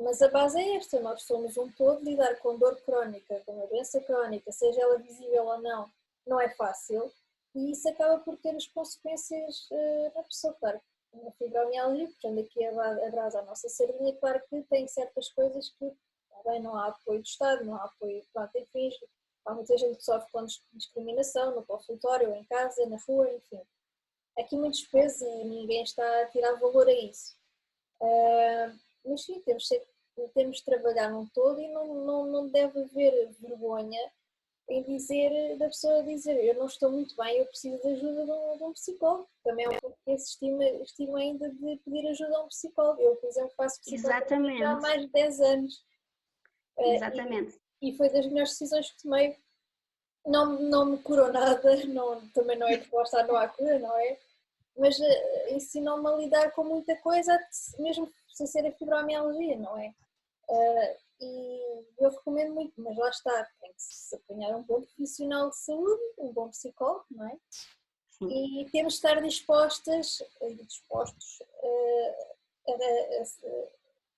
Mas a base é esta, nós somos um todo, lidar com dor crónica, com uma doença crónica, seja ela visível ou não, não é fácil e isso acaba por ter as consequências na pessoa, claro. Na fibromialgia, puxando aqui a brasa à nossa sardinha, claro que tem certas coisas que bem, não há apoio do Estado, não há apoio, pronto, enfim, há muita gente que sofre com discriminação no consultório, em casa, na rua, enfim. Aqui muitos pesos e ninguém está a tirar valor a isso. Mas sim, temos de trabalhar num todo e não deve haver vergonha em dizer, da pessoa dizer eu não estou muito bem, eu preciso de ajuda de um psicólogo. Também é um pouco esse estima ainda de pedir ajuda a um psicólogo. Eu, por exemplo, faço psicoterapia já há Exatamente. mais de 10 anos Exatamente. e foi das melhores decisões que tomei. Não me curou nada, também não é que lá está, não há cura, não é? Mas ensinou-me a lidar com muita coisa, mesmo sem ser a fibromialgia, não é? E eu recomendo muito, mas lá está, tem que se apanhar um bom profissional de saúde, um bom psicólogo, não é? Sim. E temos de estar dispostos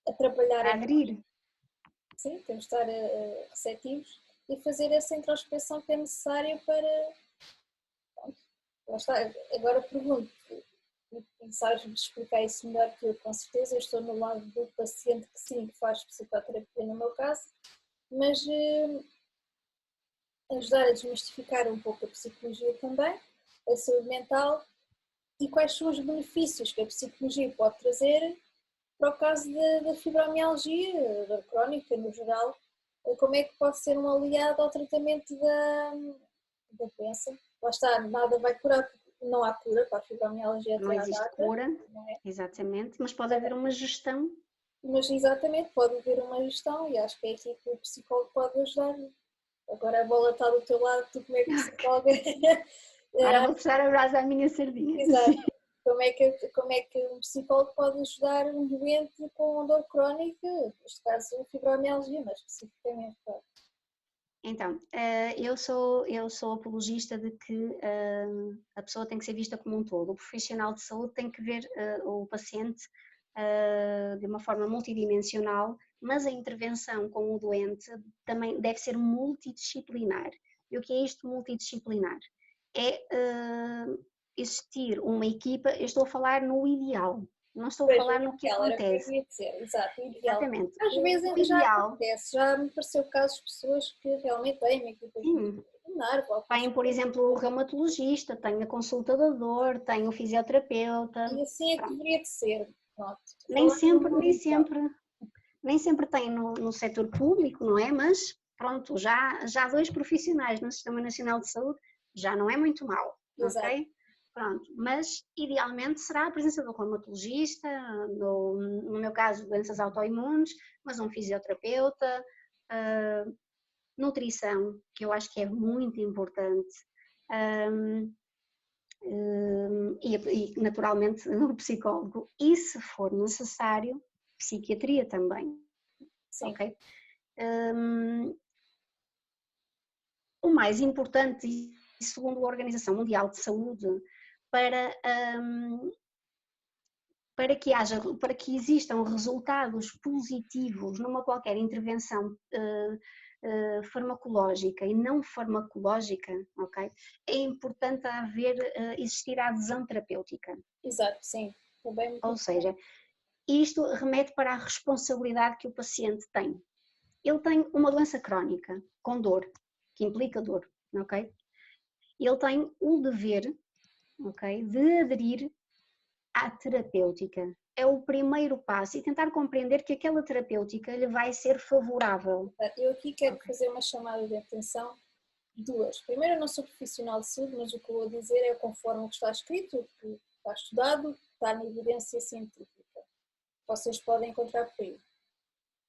a trabalhar Para em nós. aderir. Sim, temos de estar receptivos e fazer essa introspeção que é necessária para. Lá está, agora pergunto, e sabes-me explicar isso melhor que eu, com certeza. Eu estou no lado do paciente que sim, que faz psicoterapia no meu caso, mas ajudar a desmistificar um pouco a psicologia também, a saúde mental e quais são os benefícios que a psicologia pode trazer para o caso da fibromialgia, da crónica no geral, como é que pode ser um aliado ao tratamento da doença. Lá está, nada vai curar, porque não há cura para a fibromialgia Não até à existe data, cura, não é? exatamente, mas pode haver uma gestão. Mas exatamente, pode haver uma gestão e acho que é aqui que o psicólogo pode ajudar. Agora a bola está do teu lado, tu como é que psicóloga. Agora vou puxar a brasa à minha sardinha. Exato. Como é que um psicólogo pode ajudar um doente com dor crónica, neste caso fibromialgia, mas especificamente, claro. Então, eu sou apologista de que a pessoa tem que ser vista como um todo. O profissional de saúde tem que ver o paciente de uma forma multidimensional, mas a intervenção com o doente também deve ser multidisciplinar. E o que é isto multidisciplinar? É existir uma equipa, eu estou a falar no ideal, não estou a Pois, o falar no que ideal era o que eu acontece. ia dizer, exato, o ideal. Exatamente. Às O vezes já ideal, acontece, já me pareceu casos de pessoas que realmente têm uma equipa sim. multidisciplinar, Tem, por exemplo, o reumatologista, tem a consulta da dor, tem o fisioterapeuta, e assim é que pronto. deveria de ser. Pronto, Nem falando no sempre, mundo nem ideal. sempre, nem sempre tem no setor público, não é? Mas pronto, já há dois profissionais no Sistema Nacional de Saúde, já não é muito mal, Exato. ok? Pronto, mas idealmente será a presença do reumatologista, no meu caso, doenças autoimunes, mas um fisioterapeuta, nutrição, que eu acho que é muito importante, e naturalmente o psicólogo, e se for necessário, psiquiatria também, Sim, ok? O mais importante, e segundo a Organização Mundial de Saúde, para, para que existam resultados positivos numa qualquer intervenção farmacológica e não farmacológica, ok? É importante existir a adesão terapêutica. exato, sim. Também muito Ou importante. seja, isto remete para a responsabilidade que o paciente tem. Ele tem uma doença crónica, com dor, que implica dor, ok? Ele tem o dever, ok, de aderir à terapêutica. É o primeiro passo e tentar compreender que aquela terapêutica lhe vai ser favorável. Eu aqui quero Okay. fazer uma chamada de atenção. Duas. Primeiro, eu não sou profissional de saúde, mas o que eu vou dizer é conforme o que está escrito, o que está estudado, está na evidência científica. vocês podem encontrar por aí.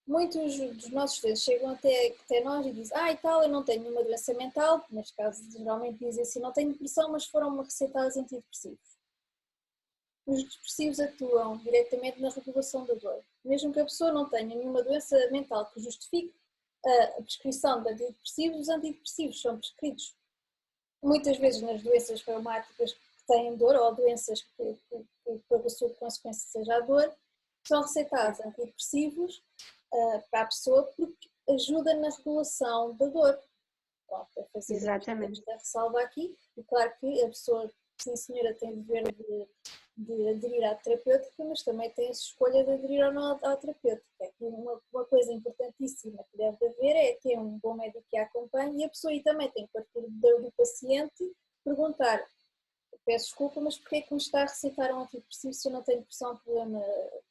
Muitos dos nossos estudantes chegam até nós e dizem, e tal, eu não tenho nenhuma doença mental, neste caso geralmente dizem assim, não tenho depressão, mas foram-me receitados antidepressivos. Os depressivos atuam diretamente na regulação da dor. Mesmo que a pessoa não tenha nenhuma doença mental que justifique a prescrição de antidepressivos, os antidepressivos são prescritos muitas vezes nas doenças reumáticas que têm dor ou doenças que a sua consequência seja a dor, são receitados antidepressivos para a pessoa porque ajuda na regulação da dor. Pronto, é fazer Exatamente. esta ressalva aqui. E claro que a pessoa, sim senhora, tem o dever de aderir à terapêutica, mas também tem a escolha de aderir ou não à terapêutica. Uma coisa importantíssima que deve haver é ter um bom médico que a acompanhe e a pessoa aí também tem que partir do paciente perguntar, peço desculpa, mas porquê é que me está a receitar um antidepressivo se eu não tenho depressão, problema?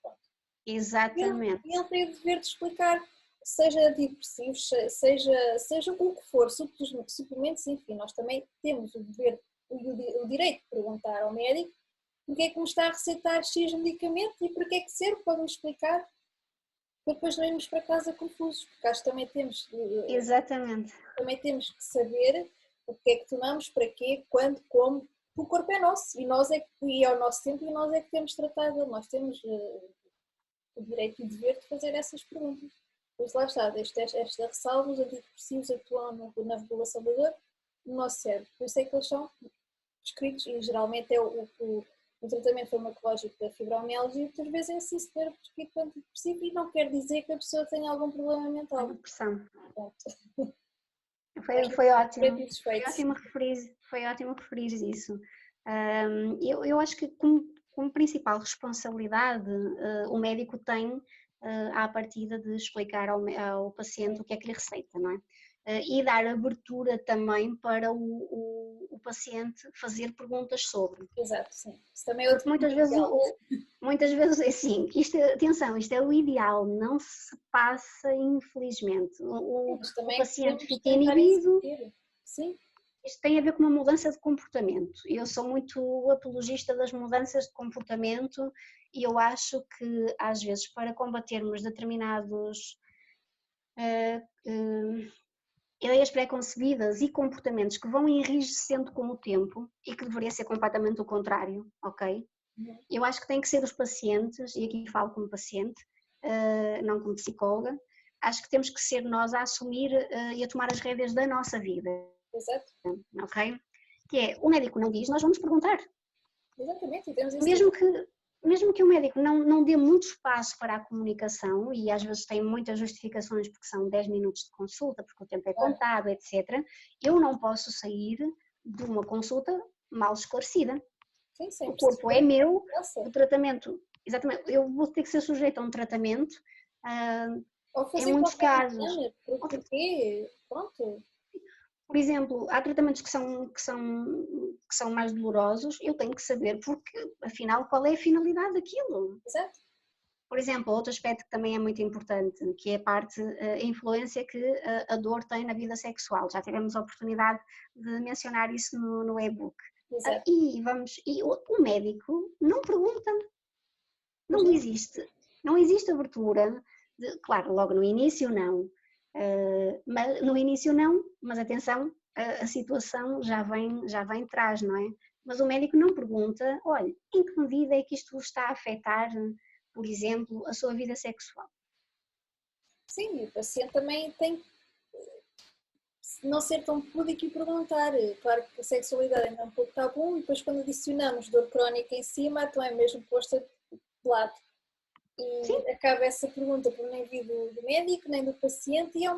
Pronto. Exatamente. E ele tem o dever de explicar, seja antidepressivos, seja o que for, suplementos, enfim, nós também temos o dever, o direito de perguntar ao médico porque é que me está a receitar X medicamento e para que é que serve, pode-me explicar, para depois não irmos para casa confusos, porque acho que Exatamente. também temos que saber o que é que tomamos, para quê, quando, como, o corpo é nosso e é o nosso tempo e nós é que temos tratado, nós temos o direito e o dever de fazer essas perguntas. Pois lá está, esta ressalva, os antidepressivos atuam na regulação da dor no nosso cérebro, por isso é que eles são prescritos e geralmente é o tratamento farmacológico da fibromialgia, muitas vezes é assim, senhora, prescrito antidepressivo e não quer dizer que a pessoa tenha algum problema mental. Depressão. Pronto. Foi ótimo. Foi ótimo referir isso. Eu acho que como principal responsabilidade o médico tem à partida de explicar ao paciente o que é que lhe receita, não é? E dar abertura também para o paciente fazer perguntas sobre. Exato, sim. Isso também é outro muitas vezes é assim, atenção, isto é o ideal, não se passa infelizmente. O paciente fica inibido. Sim. Isto tem a ver com uma mudança de comportamento. Eu sou muito apologista das mudanças de comportamento e eu acho que às vezes para combatermos determinados ideias pré-concebidas e comportamentos que vão enrijecendo com o tempo e que deveria ser completamente o contrário, ok? Eu acho que tem que ser os pacientes, e aqui falo como paciente, não como psicóloga, acho que temos que ser nós a assumir e a tomar as rédeas da nossa vida. Exato. Ok? Que é, o médico não diz, nós vamos perguntar. Exatamente, e temos isso. Mesmo que o médico não dê muito espaço para a comunicação, e às vezes tem muitas justificações porque são 10 minutos de consulta, porque o tempo é contado, etc., eu não posso sair de uma consulta mal esclarecida. Sim, o corpo é meu, o tratamento, exatamente, eu vou ter que ser sujeito a um tratamento, em muitos casos. Porquê? Pronto. Por exemplo, há tratamentos que são mais dolorosos, eu tenho que saber porque, afinal, qual é a finalidade daquilo. Exato. Por exemplo, outro aspecto que também é muito importante, que é a influência que a dor tem na vida sexual. Já tivemos a oportunidade de mencionar isso no e-book. E o médico não pergunta, não existe abertura, claro, logo no início não, mas no início não, mas atenção, a situação já vem atrás, não é? Mas o médico não pergunta, olha, em que medida é que isto está a afetar, por exemplo, a sua vida sexual? Sim, o paciente também tem que não ser tão púdico e perguntar. Claro que a sexualidade ainda é um pouco tabu e depois quando adicionamos dor crónica em cima, então é mesmo posta de lado. E sim, acaba essa pergunta por nem vir do médico, nem do paciente, e é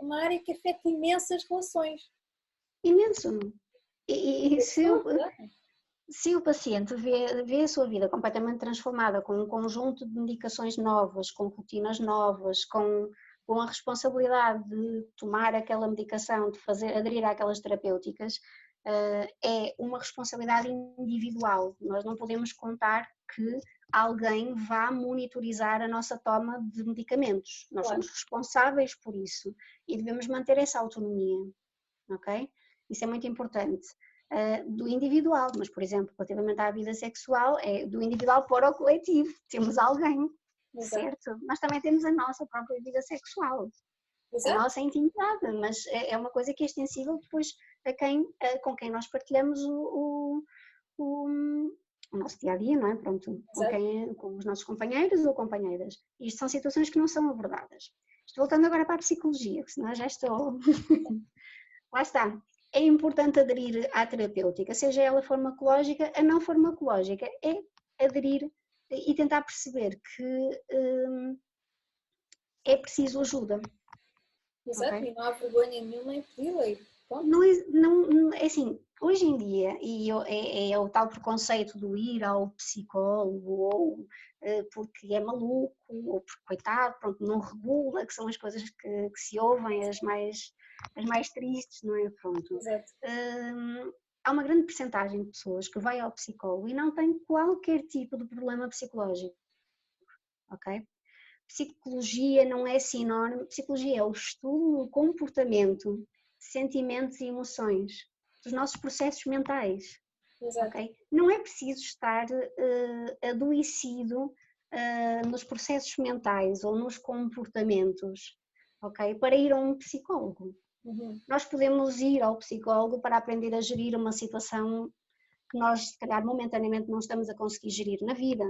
uma área que afeta imensas relações. Imenso. E se o paciente vê a sua vida completamente transformada, com um conjunto de medicações novas, com rotinas novas, com a responsabilidade de tomar aquela medicação, de aderir àquelas terapêuticas, é uma responsabilidade individual. Nós não podemos contar que alguém vá monitorizar a nossa toma de medicamentos. Nós somos responsáveis por isso e devemos manter essa autonomia, ok? Isso é muito importante. Do individual, mas, por exemplo, relativamente à vida sexual, é do individual para o coletivo. Temos alguém certo? Nós também temos a nossa própria vida sexual, a nossa intimidade, mas é uma coisa que é extensível depois com quem nós partilhamos o nosso dia-a-dia, não é? Pronto, com os nossos companheiros ou companheiras. Isto são situações que não são abordadas. Estou voltando agora para a psicologia, que senão já estou... Lá está. É importante aderir à terapêutica, seja ela farmacológica ou não farmacológica, é aderir e tentar perceber que é preciso ajuda. Exato, e não há vergonha nenhuma em pedi-la. Não, é assim, hoje em dia, é o tal preconceito do ir ao psicólogo, ou porque é maluco, ou porque, coitado, pronto, não regula, que são as coisas que se ouvem, as mais tristes, não é? Pronto. Há uma grande percentagem de pessoas que vai ao psicólogo e não tem qualquer tipo de problema psicológico, ok? Psicologia não é sinónimo, psicologia é o estudo do comportamento, sentimentos e emoções, dos nossos processos mentais, ok? Não é preciso estar adoecido nos processos mentais ou nos comportamentos, ok? Para ir a um psicólogo. Nós podemos ir ao psicólogo para aprender a gerir uma situação que nós, se calhar, momentaneamente não estamos a conseguir gerir na vida.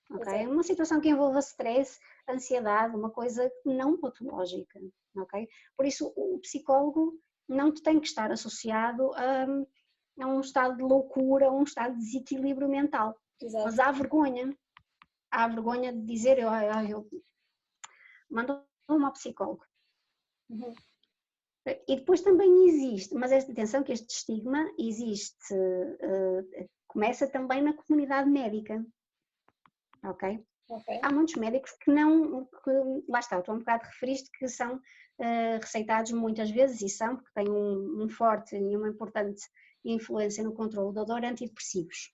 Okay? Uma situação que envolva stress, ansiedade, uma coisa não patológica. Okay? Por isso, o psicólogo não tem que estar associado a um estado de loucura, a um estado de desequilíbrio mental. Mas há vergonha de dizer, eu mando-me ao psicólogo. E depois também existe, mas atenção que este estigma existe, começa também na comunidade médica. Ok? Há muitos médicos que lá está, tu há um bocado referiste que são receitados muitas vezes, e são, porque têm um forte e uma importante influência no controle da dor, antidepressivos.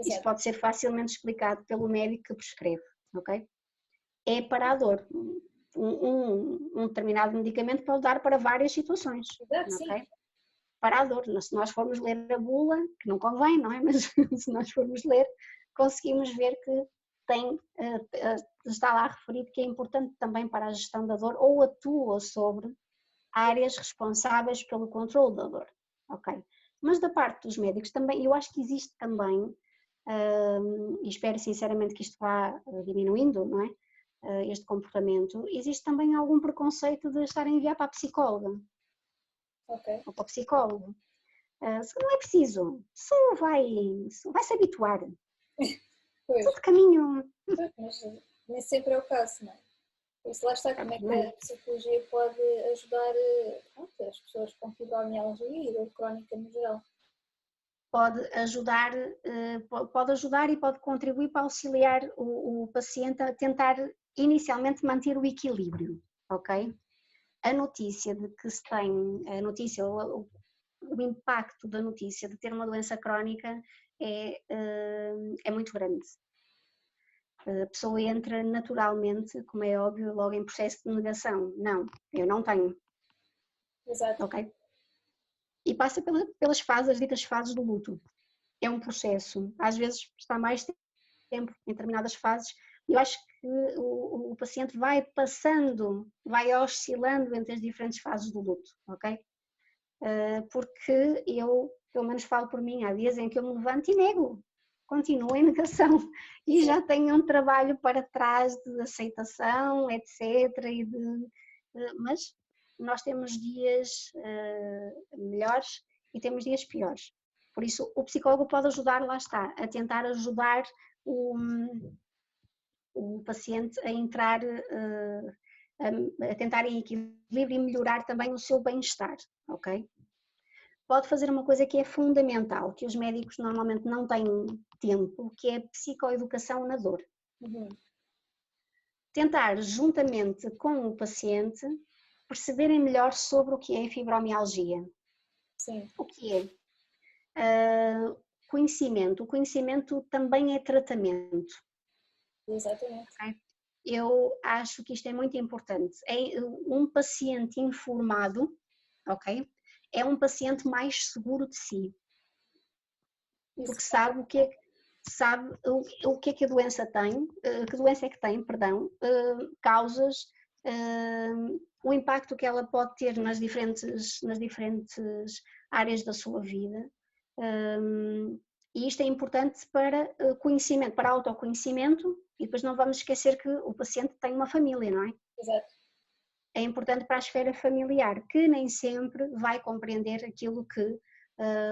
Isso pode ser facilmente explicado pelo médico que prescreve, ok? É para a dor. Um determinado medicamento pode dar para várias situações, ok? Para a dor. Se nós formos ler a bula, que não convém, não é? Mas se nós formos ler, conseguimos ver que está lá referido que é importante também para a gestão da dor, ou atua sobre áreas responsáveis pelo controle da dor, ok? Mas da parte dos médicos também, eu acho que existe também, e espero sinceramente que isto vá diminuindo, não é? Este comportamento, existe também algum preconceito de estar a enviar para a psicóloga, ou para o psicólogo. Não é preciso, só vai se habituar. Tudo caminho. Mas nem sempre é o caso, não é? Por isso lá está, como é que a psicologia pode ajudar as pessoas com fibromialgia e dor crónica no geral? Pode ajudar e pode contribuir para auxiliar o paciente a tentar inicialmente manter o equilíbrio, ok? A notícia de que se tem, o impacto da notícia de ter uma doença crónica é muito grande. A pessoa entra naturalmente, como é óbvio, logo em processo de negação. Não, eu não tenho. Exato. Ok? E passa pelas fases, as ditas fases do luto. É um processo. Às vezes está mais tempo em determinadas fases. Eu acho que o paciente vai passando, vai oscilando entre as diferentes fases do luto. Ok? Porque eu, pelo menos falo por mim, há dias em que eu me levanto e nego. Continuo em negação e já tenho um trabalho para trás de aceitação, etc. Mas nós temos dias melhores e temos dias piores. Por isso, o psicólogo pode ajudar, lá está, a tentar ajudar o paciente a entrar, a tentar em equilíbrio e melhorar também o seu bem-estar, ok? Pode fazer uma coisa que é fundamental, que os médicos normalmente não têm tempo, que é a psicoeducação na dor. Tentar, juntamente com o paciente, perceberem melhor sobre o que é a fibromialgia. Sim. O que é? Conhecimento. O conhecimento também é tratamento. Exatamente. Okay? Eu acho que isto é muito importante. É um paciente informado, ok? É um paciente mais seguro de si, porque sabe o que é, sabe o que é que a doença tem, que doença é que tem, perdão, causas, o impacto que ela pode ter nas diferentes áreas da sua vida. E isto é importante para conhecimento, para autoconhecimento, e depois não vamos esquecer que o paciente tem uma família, não é? Exato. É importante para a esfera familiar, que nem sempre vai compreender aquilo que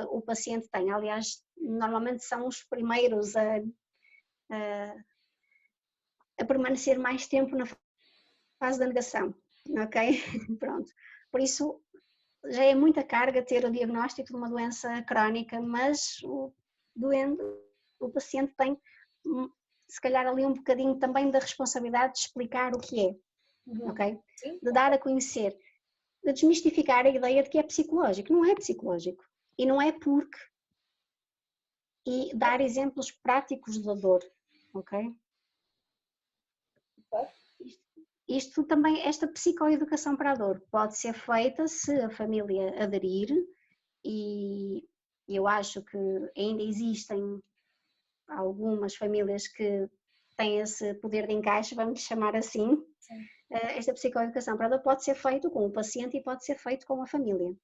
o paciente tem. Aliás, normalmente são os primeiros a permanecer mais tempo na fase da negação, ok? Pronto. Por isso, já é muita carga ter o diagnóstico de uma doença crónica, mas o paciente tem, se calhar, ali um bocadinho também da responsabilidade de explicar o que é, ok? Sim. De dar a conhecer, de desmistificar a ideia de que é psicológico. Não é psicológico. E não é porque. E dar exemplos práticos da dor, ok? Isto também, esta psicoeducação para a dor pode ser feita se a família aderir, e eu acho que ainda existem algumas famílias que têm esse poder de encaixe, vamos chamar assim. Sim. Esta psicoeducação para a dor pode ser feito com o paciente e pode ser feito com a família,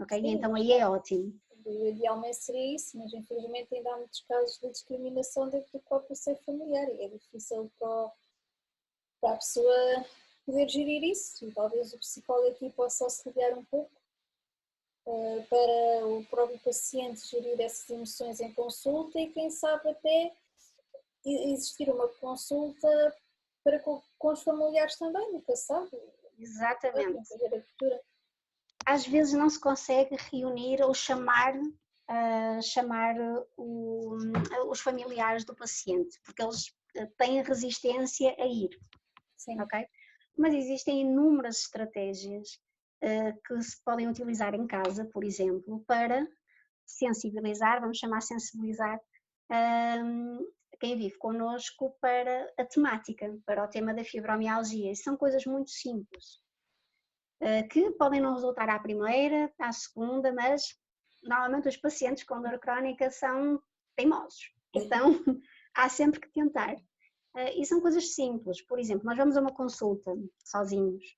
ok? Sim, e então aí é ótimo. Idealmente seria isso, mas infelizmente ainda há muitos casos de discriminação dentro do próprio seio familiar e é difícil para a pessoa poder gerir isso, e talvez o psicólogo aqui possa auxiliar um pouco para o próprio paciente gerir essas emoções em consulta e quem sabe até existir uma consulta para com os familiares também, nunca sabe. Exatamente. Fazer a cultura. Às vezes não se consegue reunir ou chamar os familiares do paciente, porque eles têm resistência a ir. Sim. Ok? Mas existem inúmeras estratégias que se podem utilizar em casa, por exemplo, para sensibilizar, vamos chamar sensibilizar, quem vive connosco para a temática, para o tema da fibromialgia. São coisas muito simples, que podem não resultar à primeira, à segunda, mas normalmente os pacientes com dor crónica são teimosos, então há sempre que tentar. E são coisas simples, por exemplo, nós vamos a uma consulta sozinhos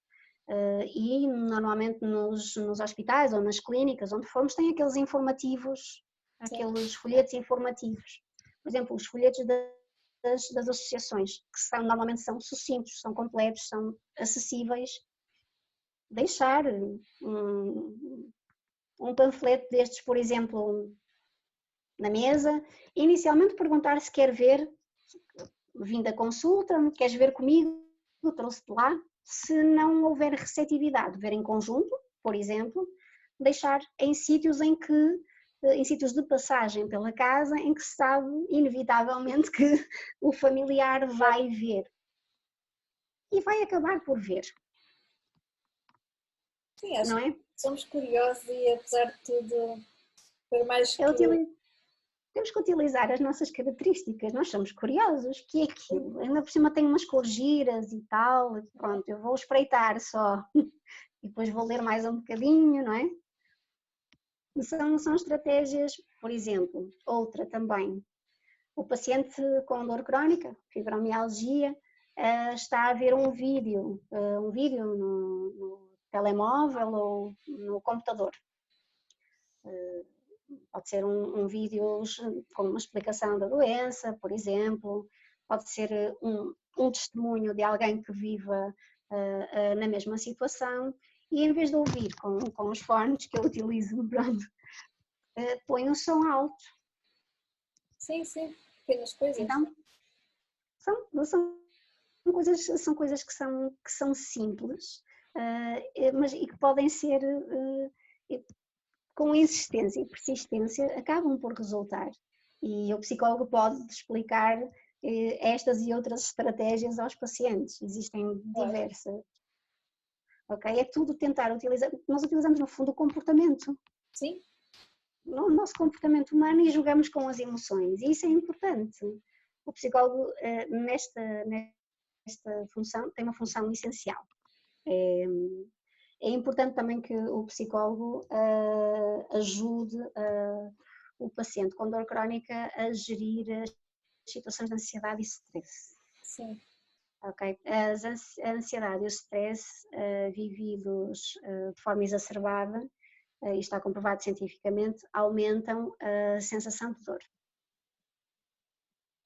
e normalmente nos hospitais ou nas clínicas onde formos tem aqueles informativos, aqueles folhetos informativos. Por exemplo, os folhetos das associações, que normalmente são sucintos, são completos, são acessíveis. Deixar um panfleto destes, por exemplo, na mesa, e inicialmente perguntar se quer ver, vindo a consulta, queres ver comigo, trouxe-te lá. Se não houver receptividade, ver em conjunto, por exemplo, deixar em sítios em sítios de passagem pela casa, em que se sabe inevitavelmente que o familiar vai ver e vai acabar por ver. Sim, acho não é? que somos curiosos e apesar de tudo, por mais que... Temos que utilizar as nossas características, nós somos curiosos, que é aquilo, ainda por cima tem umas cores giras e tal, pronto, eu vou espreitar só, e depois vou ler mais um bocadinho, não é? São estratégias, por exemplo, outra também, o paciente com dor crónica, fibromialgia, está a ver um vídeo no telemóvel ou no computador. Pode ser um vídeo com uma explicação da doença, por exemplo, pode ser um testemunho de alguém que viva na mesma situação, e em vez de ouvir com os fones que eu utilizo, pronto, põe um som alto. Sim, pequenas coisas. Então, são coisas que são simples, mas e que podem ser, com insistência e persistência, acabam por resultar. E o psicólogo pode explicar estas e outras estratégias aos pacientes. Existem diversas. Ok? É tudo tentar utilizar. Nós utilizamos, no fundo, o comportamento. Sim. O nosso comportamento humano, e jogamos com as emoções. E isso é importante. O psicólogo, nesta função, tem uma função essencial. É importante também que o psicólogo ajude o paciente com dor crónica a gerir as situações de ansiedade e stress. Sim. Ok? A ansiedade e o stress vividos de forma exacerbada, e está comprovado cientificamente, aumentam a sensação de dor.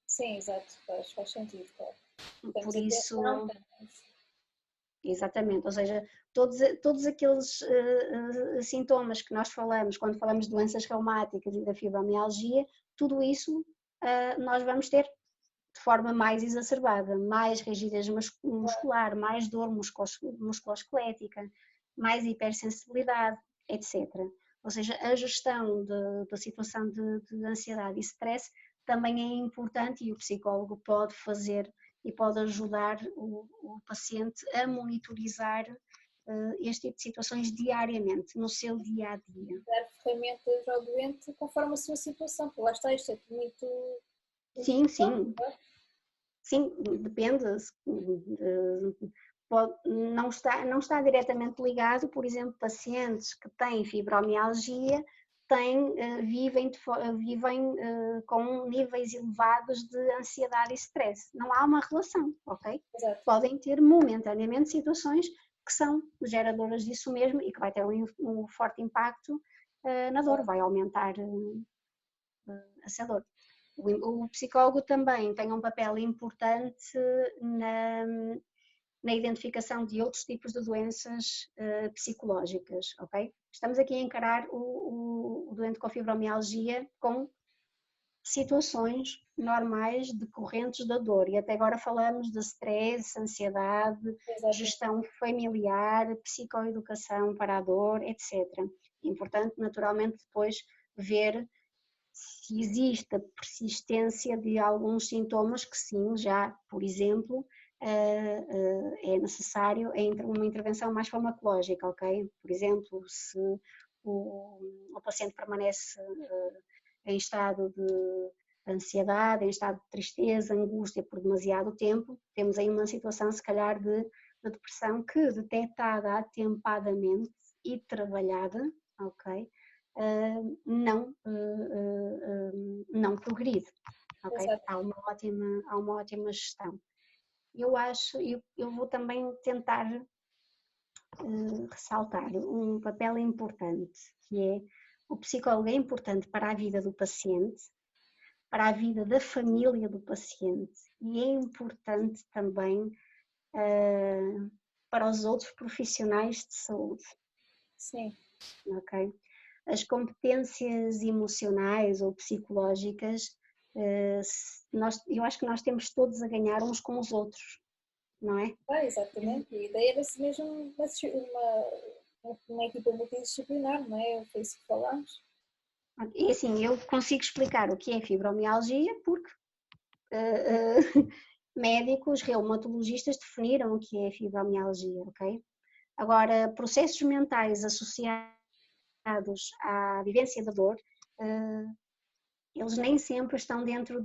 Sim, exato, faz sentido, claro. Por Temos isso, atenção, exatamente, ou seja, todos aqueles sintomas que nós falamos quando falamos de doenças reumáticas e da fibromialgia, tudo isso nós vamos ter de forma mais exacerbada, mais rigidez muscular, mais dor musculoesquelética, mais hipersensibilidade, etc. Ou seja, a gestão da situação de ansiedade e stress também é importante e o psicólogo pode fazer e pode ajudar o paciente a monitorizar este tipo de situações diariamente, no seu dia a dia. dar ferramentas ao doente conforme a sua situação, porque lá está, isto é muito. Sim, sim. Sim, depende. Não está diretamente ligado, por exemplo, pacientes que têm fibromialgia vivem com níveis elevados de ansiedade e stress. Não há uma relação, ok? Exato. Podem ter momentaneamente situações que são geradoras disso mesmo e que vai ter um forte impacto na dor, vai aumentar essa dor. O psicólogo também tem um papel importante na identificação de outros tipos de doenças psicológicas, ok? Estamos aqui a encarar o doente com fibromialgia com situações normais decorrentes da dor e até agora falamos de stress, ansiedade, gestão familiar, psicoeducação para a dor, etc. Importante naturalmente depois ver se existe a persistência de alguns sintomas que sim, já, por exemplo, é necessário uma intervenção mais farmacológica, ok? Por exemplo, se o paciente permanece em estado de ansiedade, em estado de tristeza, angústia por demasiado tempo, temos aí uma situação se calhar de depressão que, detectada atempadamente e trabalhada, ok? Não progride, ok? Há uma ótima gestão. Eu vou também tentar ressaltar um papel importante, que é o psicólogo é importante para a vida do paciente, para a vida da família do paciente e é importante também para os outros profissionais de saúde. Sim. Ok? As competências emocionais ou psicológicas, eu acho que nós temos todos a ganhar uns com os outros, não é? Exatamente, e a ideia era-se mesmo uma equipa multidisciplinar, não é? Foi isso que falámos. E assim, eu consigo explicar o que é fibromialgia porque médicos, reumatologistas definiram o que é fibromialgia, ok? Agora, processos mentais associados à vivência da dor, eles nem sempre estão dentro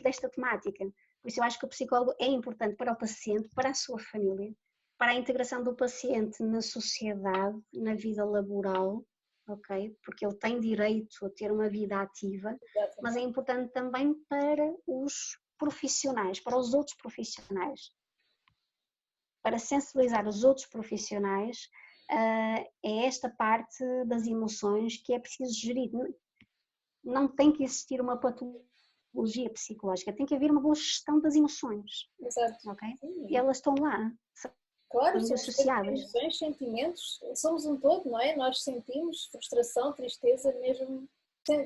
desta temática. Por isso eu acho que o psicólogo é importante para o paciente, para a sua família, para a integração do paciente na sociedade, na vida laboral, ok? Porque ele tem direito a ter uma vida ativa, mas é importante também para os profissionais, para os outros profissionais. Para sensibilizar os outros profissionais, é esta parte das emoções que é preciso gerir. Não tem que existir uma patologia psicológica, tem que haver uma boa gestão das emoções. Exato. Ok? E elas estão lá, claro, são somos associadas. emoções, sentimentos, somos um todo, não é? Nós sentimos frustração, tristeza, mesmo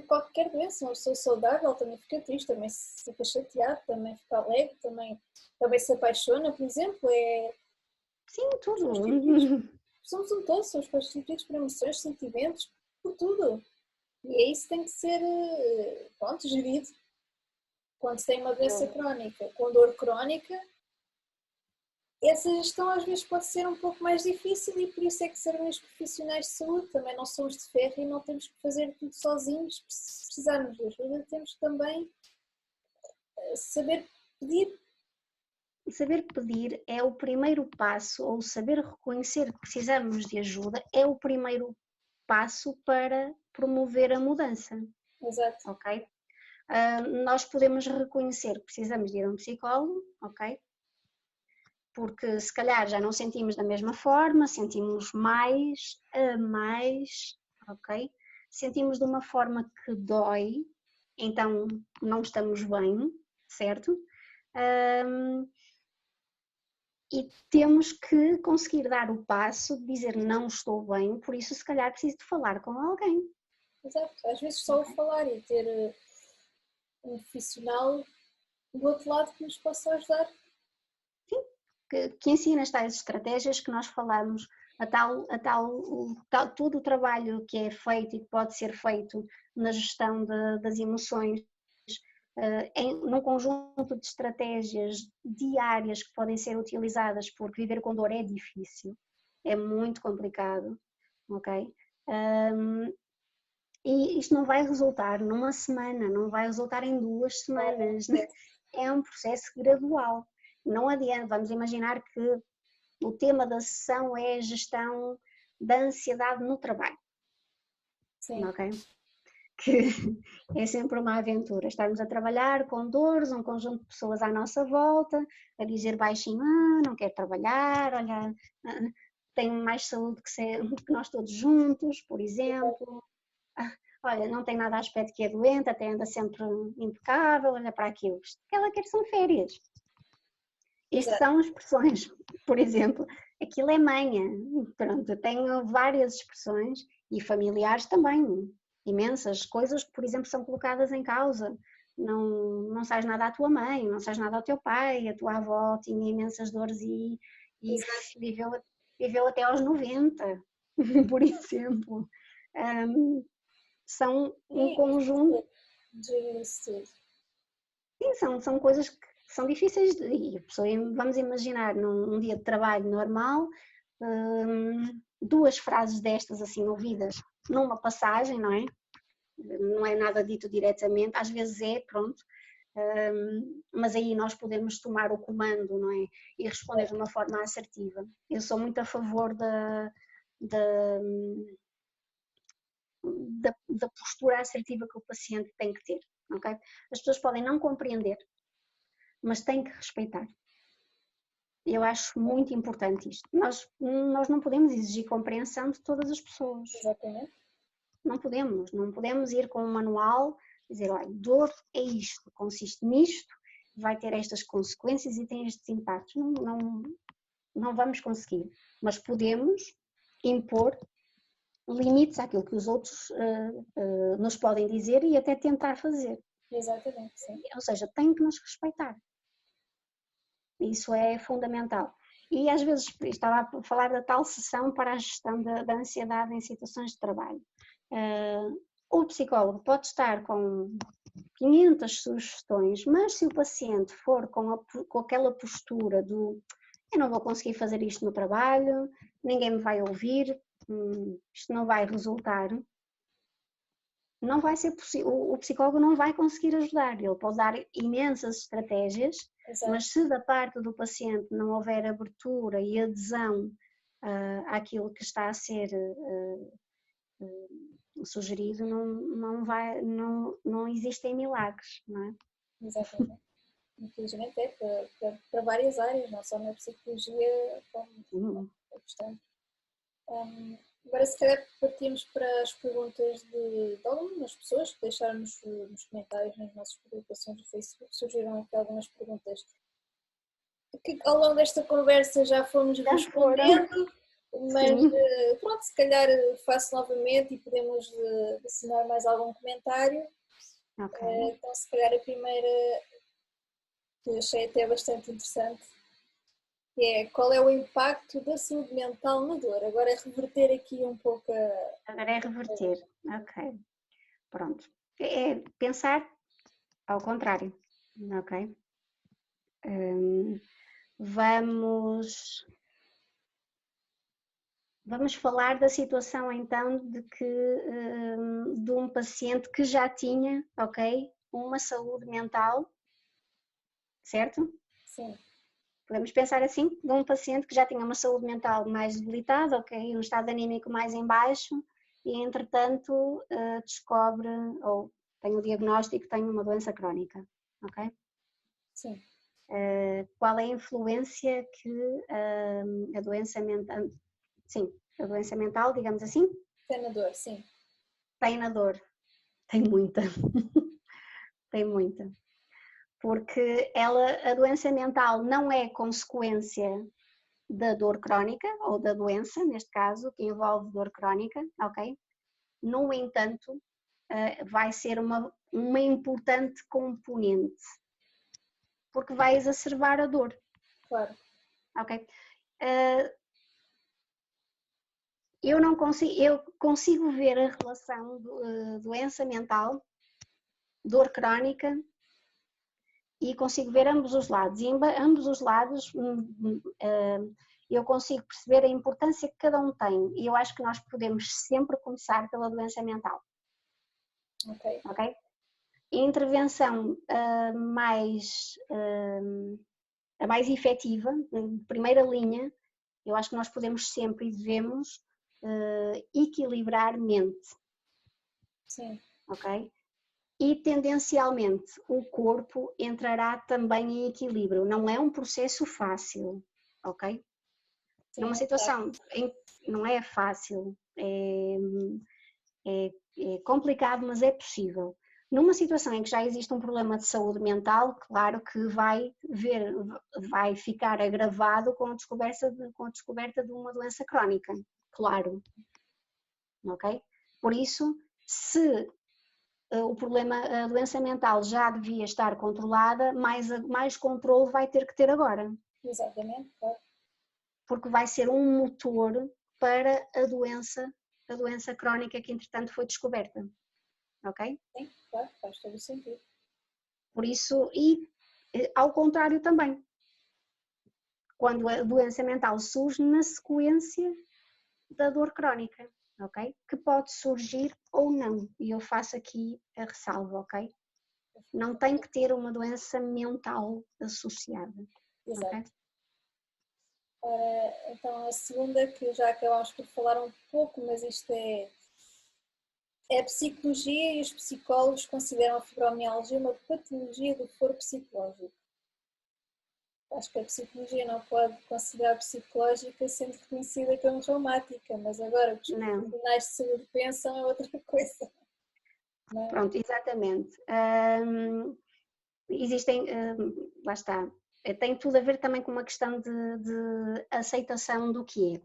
qualquer doença. Uma pessoa saudável também fica triste, também fica chateado, também fica alegre, também se apaixona, por exemplo. Sim, tudo. Somos um todo, somos constituídos por emoções, sentimentos, por tudo. E isso tem que ser, pronto, gerido. Quando se tem uma doença crónica, com dor crónica, essa gestão às vezes pode ser um pouco mais difícil e por isso é que servem os profissionais de saúde. Também não somos de ferro e não temos que fazer tudo sozinhos. Se precisarmos de ajuda, temos que também saber pedir. Saber pedir é o primeiro passo, ou saber reconhecer que precisamos de ajuda é o primeiro passo para promover a mudança. Exato. Ok? nós podemos reconhecer que precisamos de ir a um psicólogo, ok? Porque se calhar já não sentimos da mesma forma, sentimos mais, ok? Sentimos de uma forma que dói, então não estamos bem, certo? E temos que conseguir dar o passo de dizer não estou bem, por isso se calhar preciso de falar com alguém. Exato, às vezes só o falar e ter um profissional do outro lado que nos possa ajudar. Sim, que ensina as tais estratégias que nós falamos, todo o trabalho que é feito e que pode ser feito na gestão das emoções, num conjunto de estratégias diárias que podem ser utilizadas, porque viver com dor é difícil, é muito complicado, ok? E isto não vai resultar numa semana, não vai resultar em 2 semanas, é um processo gradual. Não adianta, vamos imaginar que o tema da sessão é a gestão da ansiedade no trabalho. Sim. Ok? Que é sempre uma aventura, estarmos a trabalhar com dores, um conjunto de pessoas à nossa volta, a dizer baixinho, não quero trabalhar, olha, tenho mais saúde que nós todos juntos, por exemplo, olha, não tem nada a aspecto que é doente, até anda sempre impecável, olha para aquilo, o que ela quer são férias. Isto são expressões, por exemplo, aquilo é manha, pronto, eu tenho várias expressões e familiares também, imensas coisas que, por exemplo, são colocadas em causa. Não sabes nada à tua mãe, não sabes nada ao teu pai, a tua avó tinha imensas dores e viveu até aos 90, por exemplo. São um conjunto. Sim, são coisas que são difíceis e a pessoa, vamos imaginar num dia de trabalho normal, 2 frases destas assim ouvidas numa passagem, não é? Não é nada dito diretamente, às vezes é, pronto, mas aí nós podemos tomar o comando, não é? E responder de uma forma assertiva. Eu sou muito a favor da postura assertiva que o paciente tem que ter, ok? As pessoas podem não compreender, mas têm que respeitar. Eu acho muito importante isto. Nós não podemos exigir compreensão de todas as pessoas. Exatamente. Não podemos ir com um manual e dizer, olha, dor é isto, consiste nisto, vai ter estas consequências e tem estes impactos. Não vamos conseguir, mas podemos impor limites àquilo que os outros nos podem dizer e até tentar fazer. Exatamente, sim. Ou seja, tem que nos respeitar. Isso é fundamental. E às vezes estava a falar da tal sessão para a gestão da ansiedade em situações de trabalho. O psicólogo pode estar com 500 sugestões, mas se o paciente for com aquela postura do eu não vou conseguir fazer isto no trabalho, ninguém me vai ouvir, isto não vai resultar, não vai ser possível, o psicólogo não vai conseguir ajudar, ele pode dar imensas estratégias, mas se da parte do paciente não houver abertura e adesão àquilo que está a ser sugerido, não existem milagres, não é? Exatamente. Infelizmente para várias áreas, não só na psicologia, como a questão. Agora, se calhar, partimos para as perguntas de algumas pessoas que deixaram nos comentários nas nossas publicações do Facebook. Surgiram aqui algumas perguntas que ao longo desta conversa já fomos respondendo, mas pronto, se calhar faço novamente e podemos adicionar mais algum comentário. Okay. Então, se calhar, a primeira que achei até bastante interessante que é qual é o impacto da saúde mental na dor. Agora é reverter aqui um pouco Agora é reverter, ok. Pronto. É pensar ao contrário, ok? Vamos falar da situação então de um paciente que já tinha, ok, uma saúde mental, certo? Sim. Podemos pensar assim, de um paciente que já tinha uma saúde mental mais debilitada, ok, um estado anímico mais em baixo e entretanto descobre ou tenho o diagnóstico, tenho uma doença crónica, ok? Sim. Qual é a influência que a doença mental, sim, a doença mental, digamos assim, Tem na dor, sim. tem na dor? Tem muita, tem muita. Porque a doença mental não é consequência da dor crónica, ou da doença, neste caso, que envolve dor crónica, ok? No entanto, vai ser uma importante componente, porque vai exacerbar a dor. Claro. Ok? Eu consigo ver a relação doença mental, dor crónica, e consigo ver ambos os lados. E em ambos os lados eu consigo perceber a importância que cada um tem. E eu acho que nós podemos sempre começar pela doença mental. Ok. Ok? A intervenção a mais efetiva, em primeira linha, eu acho que nós podemos sempre e devemos equilibrar mente. Sim. Ok? E tendencialmente o corpo entrará também em equilíbrio. Não é um processo fácil, ok? Sim, Numa situação em que não é fácil, é complicado, mas é possível. Numa situação em que já existe um problema de saúde mental, claro que vai ficar agravado com a descoberta de uma doença crónica, claro, ok? Por isso, se a doença mental já devia estar controlada, mais controle vai ter que ter agora. Exatamente, claro. Porque vai ser um motor para a doença crónica que entretanto foi descoberta. Ok? Sim, claro, faz todo o sentido. Por isso, e ao contrário também, quando a doença mental surge na sequência da dor crónica, ok? Que pode surgir ou não, e eu faço aqui a ressalva, ok? Não tem que ter uma doença mental associada. Exato. Okay? Então a segunda, que já acabámos por falar um pouco, mas isto é a psicologia, e os psicólogos consideram a fibromialgia uma patologia do foro psicológico. Acho que a psicologia não pode considerar psicológica sendo reconhecida como traumática, mas agora o que os profissionais de saúde pensam é outra coisa. Não é? Pronto, exatamente. Existem, lá está, tem tudo a ver também com uma questão de aceitação do que é.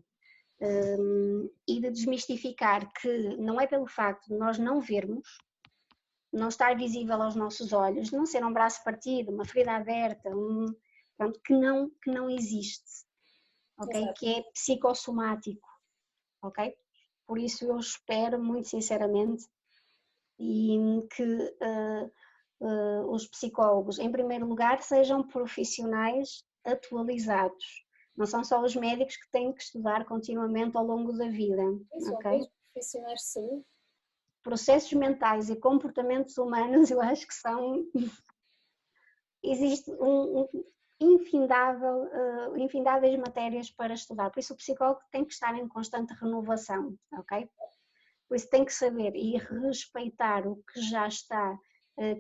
E de desmistificar que não é pelo facto de nós não vermos, não estar visível aos nossos olhos, não ser um braço partido, uma ferida aberta, pronto, que não existe, ok? Exato. Que é psicossomático, ok? Por isso eu espero muito sinceramente e que os psicólogos, em primeiro lugar, sejam profissionais atualizados. Não são só os médicos que têm que estudar continuamente ao longo da vida. São todos profissionais de saúde. Processos mentais e comportamentos humanos, eu acho que são. Existe infindáveis matérias para estudar, por isso o psicólogo tem que estar em constante renovação, ok? Por isso tem que saber e respeitar o que já está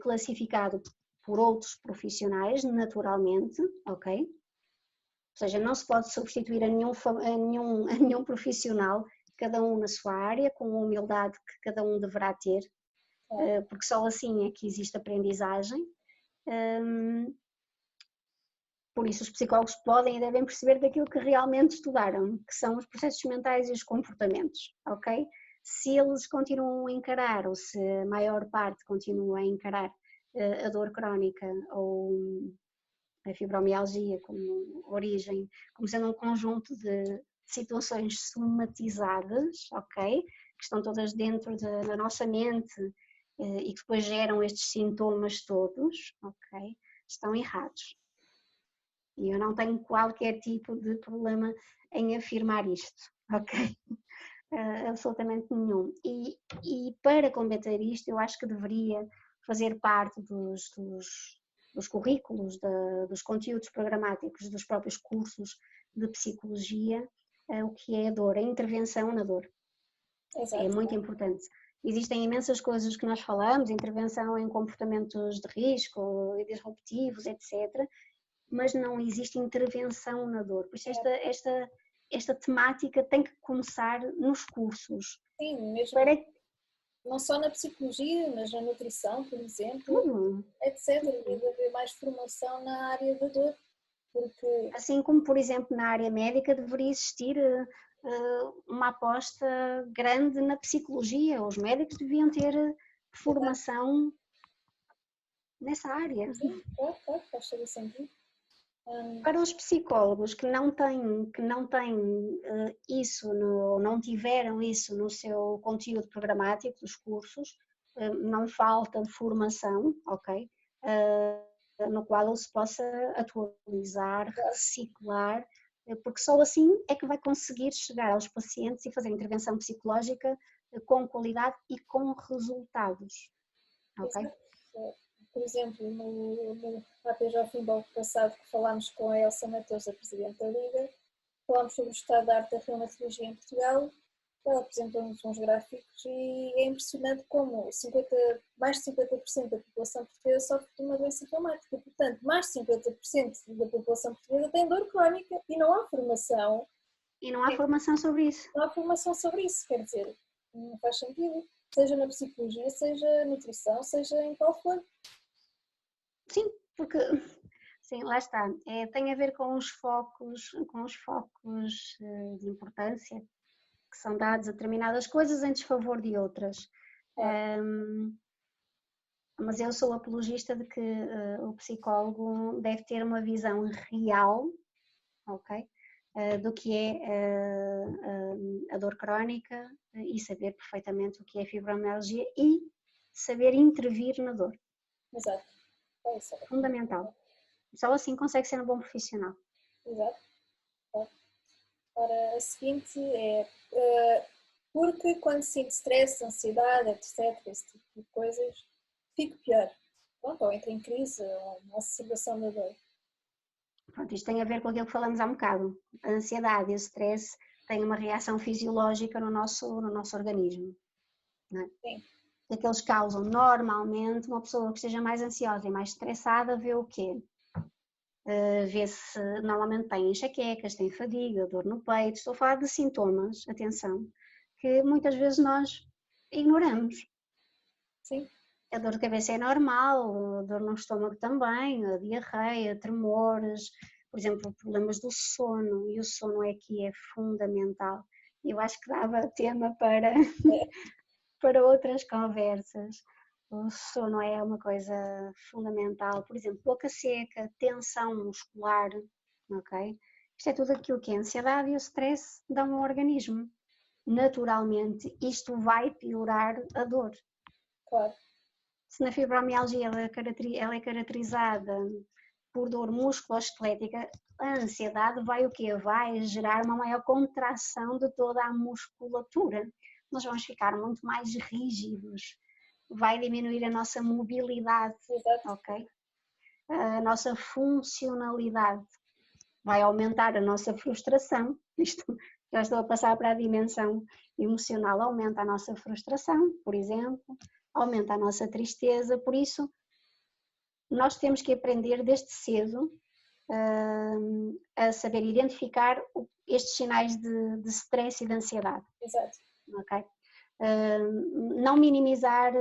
classificado por outros profissionais, naturalmente, ok? Ou seja, não se pode substituir a nenhum profissional, cada um na sua área, com a humildade que cada um deverá ter, porque só assim é que existe aprendizagem. Por isso os psicólogos podem e devem perceber daquilo que realmente estudaram, que são os processos mentais e os comportamentos, ok? Se eles continuam a encarar, ou se a maior parte continua a encarar a dor crónica ou a fibromialgia como origem, como sendo um conjunto de situações somatizadas, ok? Que estão todas dentro da nossa mente e que depois geram estes sintomas todos, ok? Estão errados. E eu não tenho qualquer tipo de problema em afirmar isto, ok? Absolutamente nenhum. E para combater isto, eu acho que deveria fazer parte dos currículos, dos conteúdos programáticos, dos próprios cursos de psicologia, o que é a dor, a intervenção na dor. Exato. É muito importante. existem imensas coisas que nós falamos, intervenção em comportamentos de risco, disruptivos, etc., mas não existe intervenção na dor. Por isso esta temática tem que começar nos cursos. Sim, mesmo. Para... Não só na psicologia, mas na nutrição, por exemplo, Tudo. etc. Deve haver mais formação na área da dor. Porque... Assim como, por exemplo, na área médica deveria existir uma aposta grande na psicologia. Os médicos deviam ter formação nessa área. Sim, claro, faz todo sentido. Para os psicólogos que não têm isso, não tiveram isso no seu conteúdo programático dos cursos, não falta de formação, ok? No qual ele se possa atualizar, reciclar, porque só assim é que vai conseguir chegar aos pacientes e fazer intervenção psicológica com qualidade e com resultados, ok? Por exemplo, no APJ Finbol passado que falámos com a Elsa Mateus, a Presidente da Liga, falámos sobre o estado da arte da reumatologia em Portugal. Ela apresentou-nos uns gráficos e é impressionante como mais de 50% da população portuguesa sofre de uma doença reumática. Portanto, mais de 50% da população portuguesa tem dor crónica e não há formação. E não há formação sobre isso. Não há formação sobre isso, quer dizer, não faz sentido. Seja na psicologia, seja na nutrição, seja em qual for. Sim, porque sim, lá está. Tem a ver com os focos de importância que são dados a determinadas coisas em desfavor de outras. Mas eu sou apologista de que o psicólogo deve ter uma visão real, ok? Do que é a dor crónica e saber perfeitamente o que é fibromialgia e saber intervir na dor. Exato. Fundamental. Só assim consegue ser um bom profissional. Exato. Ora, a seguinte é, porque quando sinto stress, ansiedade, etc., esse tipo de coisas, fico pior. Pronto, ou entro em crise, ou uma exacerbação da dor. Pronto, isto tem a ver com aquilo que falamos há um bocado. A ansiedade e o stress têm uma reação fisiológica no nosso organismo. Não é? Sim. E que eles causam normalmente uma pessoa que esteja mais ansiosa e mais estressada vê o quê? Vê-se, normalmente tem enxaquecas, tem fadiga, dor no peito. Estou a falar de sintomas, atenção, que muitas vezes nós ignoramos. Sim. A dor de cabeça é normal, a dor no estômago também, a diarreia, tremores, por exemplo, problemas do sono, e o sono aqui é fundamental. Eu acho que dava tema para outras conversas. O sono é uma coisa fundamental, por exemplo, boca seca, tensão muscular, ok? Isto é tudo aquilo que a ansiedade e o stress dão ao organismo. Naturalmente, isto vai piorar a dor. Claro. Se na fibromialgia ela é caracterizada por dor musculoesquelética, a ansiedade vai o quê? Vai gerar uma maior contração de toda a musculatura. Nós vamos ficar muito mais rígidos, vai diminuir a nossa mobilidade, Exato. ok? A nossa funcionalidade, vai aumentar a nossa frustração, isto já estou a passar para a dimensão emocional, aumenta a nossa frustração, por exemplo, aumenta a nossa tristeza, por isso nós temos que aprender desde cedo a saber identificar estes sinais de stress e de ansiedade. Exato. Okay? Não minimizar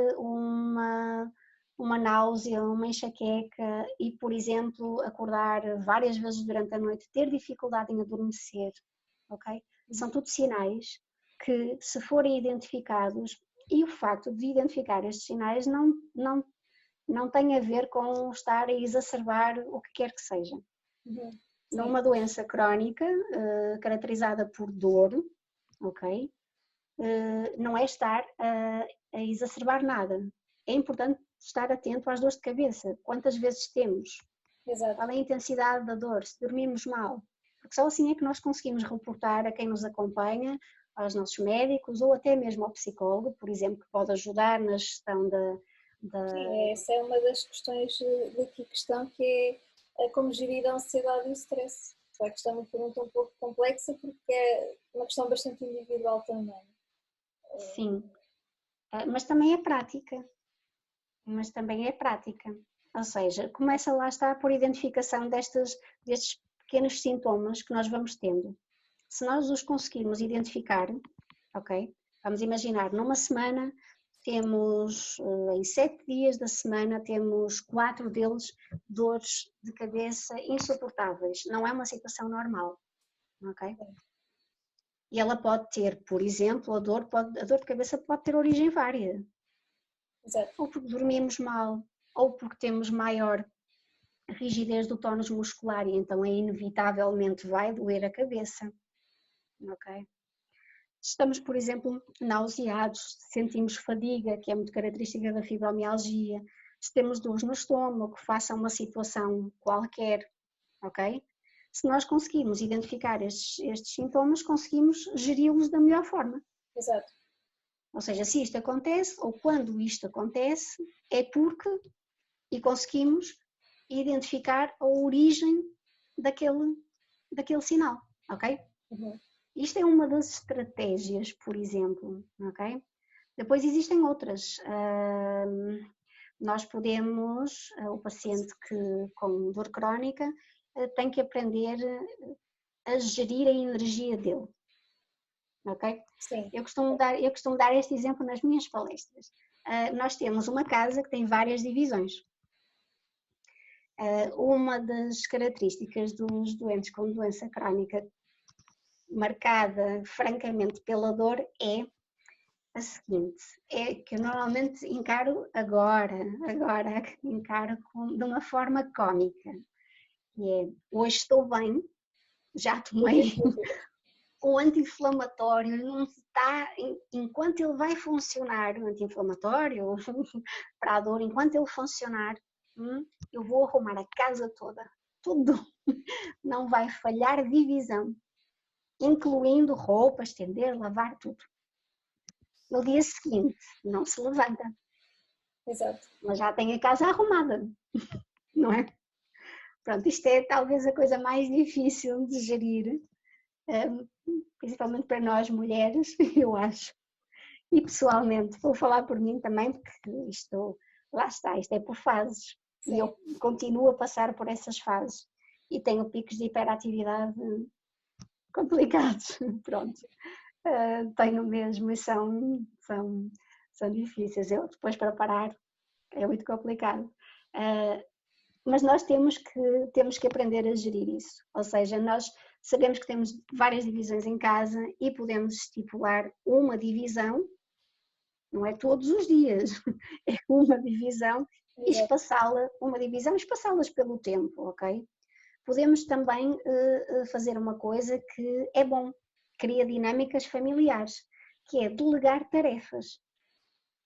uma náusea, uma enxaqueca e, por exemplo, acordar várias vezes durante a noite, ter dificuldade em adormecer, ok? São tudo sinais que, se forem identificados, e o facto de identificar estes sinais não tem a ver com estar a exacerbar o que quer que seja. Numa doença crónica, caracterizada por dor, ok? Não é estar a exacerbar nada. É importante estar atento às dores de cabeça. Quantas vezes temos? Exato. Qual é a intensidade da dor? Se dormimos mal? Porque só assim é que nós conseguimos reportar a quem nos acompanha, aos nossos médicos ou até mesmo ao psicólogo, por exemplo, que pode ajudar na gestão da... Sim, essa é uma das questões daqui que estão, que é como gerir a ansiedade e o stress. A questão é uma pergunta um pouco complexa porque é uma questão bastante individual também. Sim. Mas também é prática. Ou seja, começa lá está por identificação destes pequenos sintomas que nós vamos tendo. Se nós os conseguirmos identificar, ok? Vamos imaginar, numa semana temos, em 7 dias da semana, temos 4 deles dores de cabeça insuportáveis. Não é uma situação normal, ok? E ela pode ter, por exemplo, a dor de cabeça pode ter origem vária. Exato. Ou porque dormimos mal, ou porque temos maior rigidez do tónus muscular e então inevitavelmente vai doer a cabeça, ok? Estamos, por exemplo, nauseados, sentimos fadiga, que é muito característica da fibromialgia, se temos dores no estômago, faça uma situação qualquer, ok? Se nós conseguirmos identificar estes sintomas, conseguimos geri-los da melhor forma. Exato. Ou seja, se isto acontece, ou quando isto acontece, é porque, e conseguimos identificar a origem daquele sinal, ok? Uhum. Isto é uma das estratégias, por exemplo, ok? Depois existem outras. Nós podemos, o paciente com dor crónica tem que aprender a gerir a energia dele, ok? Sim. Eu costumo dar este exemplo nas minhas palestras. Nós temos uma casa que tem várias divisões. Uma das características dos doentes com doença crónica marcada francamente pela dor é a seguinte, é que eu normalmente encaro encaro de uma forma cómica, que é, hoje estou bem, já tomei o anti-inflamatório, não está, enquanto ele vai funcionar, o anti-inflamatório para a dor, enquanto ele funcionar, eu vou arrumar a casa toda, tudo, não vai falhar divisão, incluindo roupa, estender, lavar, tudo. No dia seguinte, não se levanta. Exato. Mas já tem a casa arrumada, não é? Pronto, isto é talvez a coisa mais difícil de gerir, principalmente para nós mulheres, eu acho. E pessoalmente, vou falar por mim também, porque lá está, isto é por fases. Sim. E eu continuo a passar por essas fases. E tenho picos de hiperatividade complicados, pronto. Tenho mesmo e são difíceis. Eu depois para parar é muito complicado. Mas nós temos que aprender a gerir isso. Ou seja, nós sabemos que temos várias divisões em casa e podemos estipular uma divisão, não é todos os dias, é uma divisão e espaçá-las pelo tempo, ok? Podemos também fazer uma coisa que é bom, cria dinâmicas familiares, que é delegar tarefas.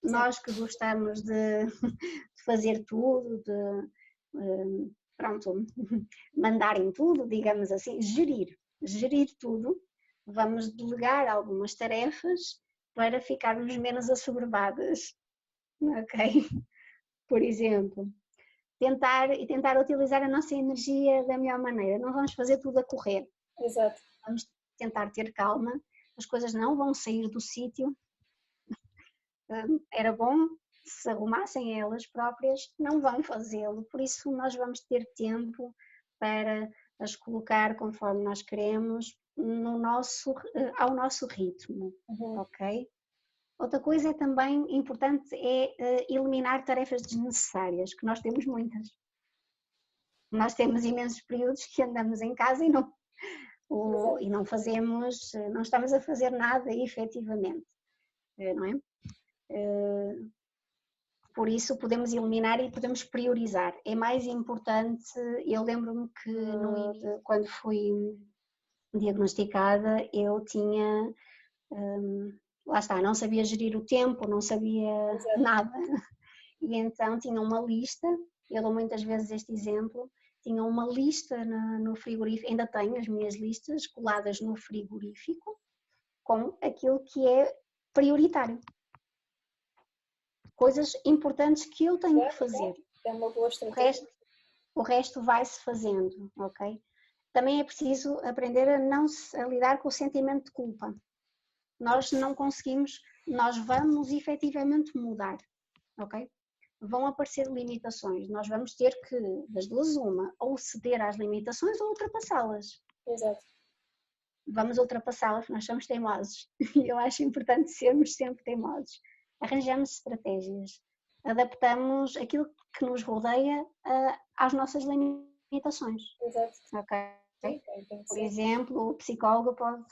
Sim. Nós que gostamos de fazer tudo, pronto, mandar em tudo, digamos assim, gerir tudo, vamos delegar algumas tarefas para ficarmos menos assoberbadas, ok? Por exemplo, tentar utilizar a nossa energia da melhor maneira, não vamos fazer tudo a correr. Exato. Vamos tentar ter calma, as coisas não vão sair do sítio. Era bom se arrumassem elas próprias, não vão fazê-lo, por isso nós vamos ter tempo para as colocar conforme nós queremos, ao nosso ritmo, ok? Outra coisa também importante é eliminar tarefas desnecessárias, que nós temos muitas. Nós temos imensos períodos que andamos em casa e não fazemos, não estamos a fazer nada efetivamente, não é? Por isso podemos eliminar e podemos priorizar. É mais importante, eu lembro-me que quando fui diagnosticada eu tinha, lá está, não sabia gerir o tempo, não sabia nada, e então tinha uma lista, eu dou muitas vezes este exemplo, tinha uma lista no frigorífico, ainda tenho as minhas listas coladas no frigorífico, com aquilo que é prioritário. Coisas importantes que eu tenho que fazer. É uma boa estratégia. O resto vai-se fazendo, ok? Também é preciso aprender a lidar com o sentimento de culpa. Nós não conseguimos, nós vamos efetivamente mudar, ok? Vão aparecer limitações, nós vamos ter que, das duas uma, ou ceder às limitações ou ultrapassá-las. Exato. Vamos ultrapassá-las, nós somos teimosos e eu acho importante sermos sempre teimosos. Arranjamos estratégias, adaptamos aquilo que nos rodeia às nossas limitações. Exato. Ok? Sim, por exemplo, o psicólogo pode.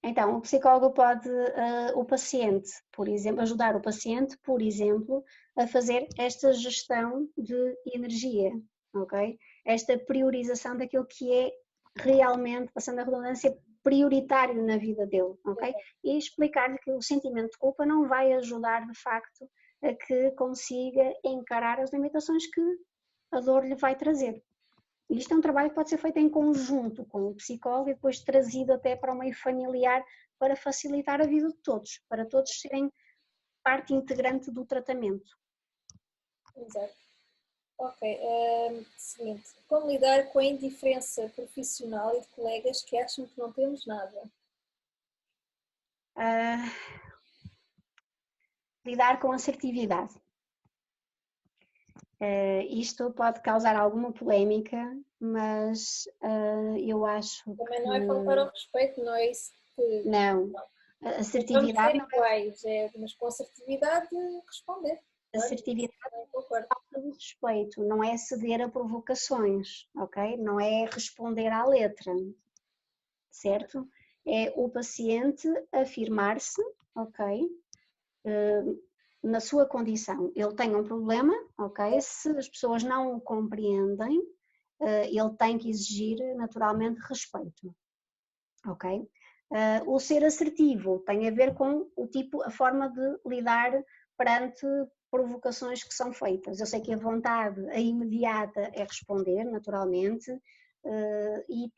Então, o psicólogo pode, o paciente, por exemplo, ajudar o paciente, por exemplo, a fazer esta gestão de energia, ok? Esta priorização daquilo que é realmente, passando a redundância, prioritário na vida dele, ok? E explicar-lhe que o sentimento de culpa não vai ajudar, de facto, a que consiga encarar as limitações que a dor lhe vai trazer. Isto é um trabalho que pode ser feito em conjunto com o psicólogo e depois trazido até para o meio familiar para facilitar a vida de todos, para todos serem parte integrante do tratamento. Exato. Ok. Seguinte, como lidar com a indiferença profissional e de colegas que acham que não temos nada? Lidar com assertividade. Isto pode causar alguma polémica, mas eu acho Também que... não é faltar ao respeito, não é isso que... Não, assertividade não é iguais, mas com assertividade responder. Assertividade é falta de respeito, não é ceder a provocações, ok? Não é responder à letra, certo? É o paciente afirmar-se, ok? Na sua condição. Ele tem um problema, ok? Se as pessoas não o compreendem, ele tem que exigir naturalmente respeito, ok? O ser assertivo tem a ver com o tipo, a forma de lidar perante provocações que são feitas. Eu sei que a vontade, a imediata, é responder, naturalmente, e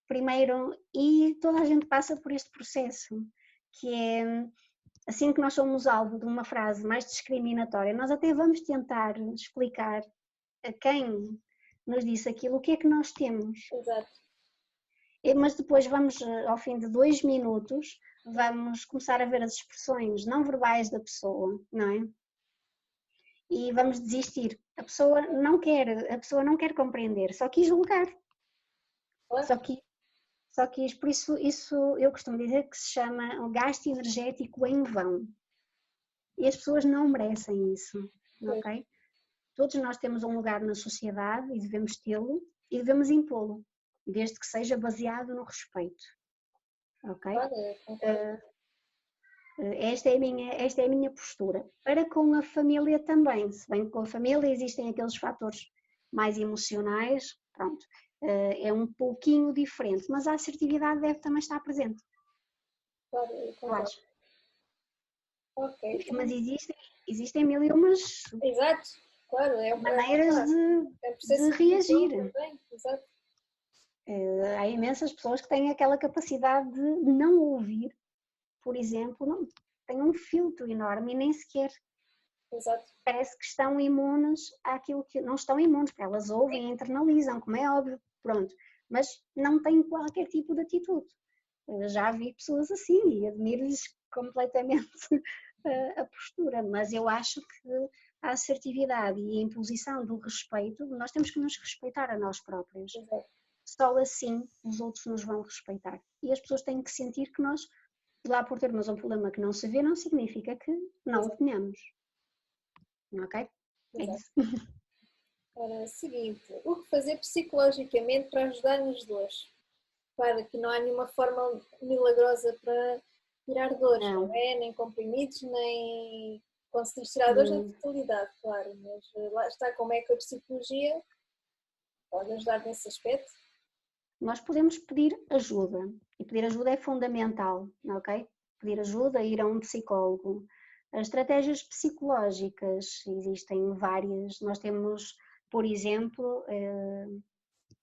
primeiro, e toda a gente passa por este processo, que é assim que nós somos alvo de uma frase mais discriminatória, nós até vamos tentar explicar a quem nos disse aquilo o que é que nós temos. Exato. Mas depois vamos, ao fim de 2 minutos, vamos começar a ver as expressões não verbais da pessoa, não é? E vamos desistir. A pessoa não quer compreender, só quis julgar. Só quis, por isso eu costumo dizer que se chama um gasto energético em vão. E as pessoas não merecem isso, ok? Todos nós temos um lugar na sociedade e devemos tê-lo e devemos impô-lo, desde que seja baseado no respeito, ok? Esta é a minha postura. Para com a família também, se bem que com a família existem aqueles fatores mais emocionais, pronto, é um pouquinho diferente, mas a assertividade deve também estar presente. Claro, eu acho. Ok. Mas existem mil e umas Exato, claro, maneiras de reagir. Também. Exato. Há imensas pessoas que têm aquela capacidade de não ouvir, por exemplo, não, têm um filtro enorme e nem sequer Exato. parece que estão imunes àquilo que não estão imunes, porque elas ouvem e internalizam, como é óbvio, pronto, mas não têm qualquer tipo de atitude. Já vi pessoas assim e admiro-lhes completamente a postura, mas eu acho que a assertividade e a imposição do respeito, nós temos que nos respeitar a nós próprios. Exato. Só assim os outros nos vão respeitar. E as pessoas têm que sentir que nós, lá por termos um problema que não se vê, não significa que não o tenhamos. Ok? É isso. Ora, seguinte, o que fazer psicologicamente para ajudar nas dores? Claro que não há nenhuma forma milagrosa para tirar dores, não é? Nem comprimidos, nem conseguir tirar dores na totalidade, claro. Mas lá está, como é que a psicologia pode ajudar nesse aspecto? Nós podemos pedir ajuda, e pedir ajuda é fundamental, ok? Pedir ajuda, ir a um psicólogo. As estratégias psicológicas existem várias. Nós temos, por exemplo,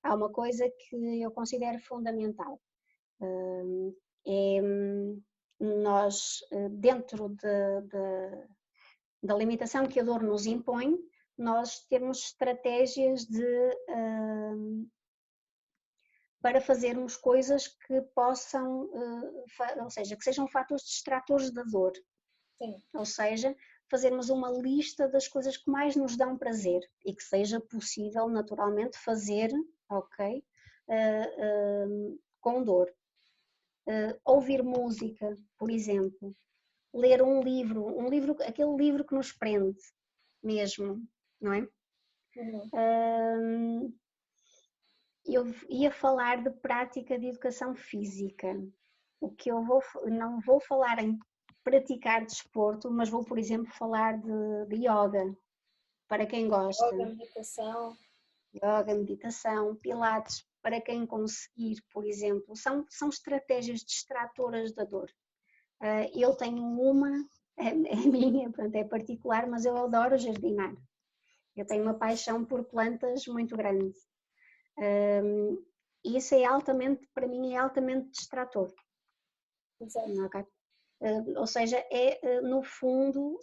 há uma coisa que eu considero fundamental. É nós, dentro da limitação que a dor nos impõe, nós temos estratégias para fazermos coisas que possam, ou seja, que sejam fatores distratores da dor. Sim. Ou seja, fazermos uma lista das coisas que mais nos dão prazer e que seja possível naturalmente fazer, ok, com dor. Ouvir música, por exemplo, ler um livro, aquele livro que nos prende mesmo, não é? Eu ia falar de prática de educação física. O que eu não vou falar em praticar desporto, mas vou, por exemplo, falar de yoga, para quem gosta. Yoga, meditação, pilates, para quem conseguir, por exemplo, são estratégias distratoras da dor. Eu tenho uma, é minha, portanto é particular, mas eu adoro jardinar. Eu tenho uma paixão por plantas muito grande. E isso é altamente, para mim, é altamente distrator. Exato. Okay? Ou seja, no fundo,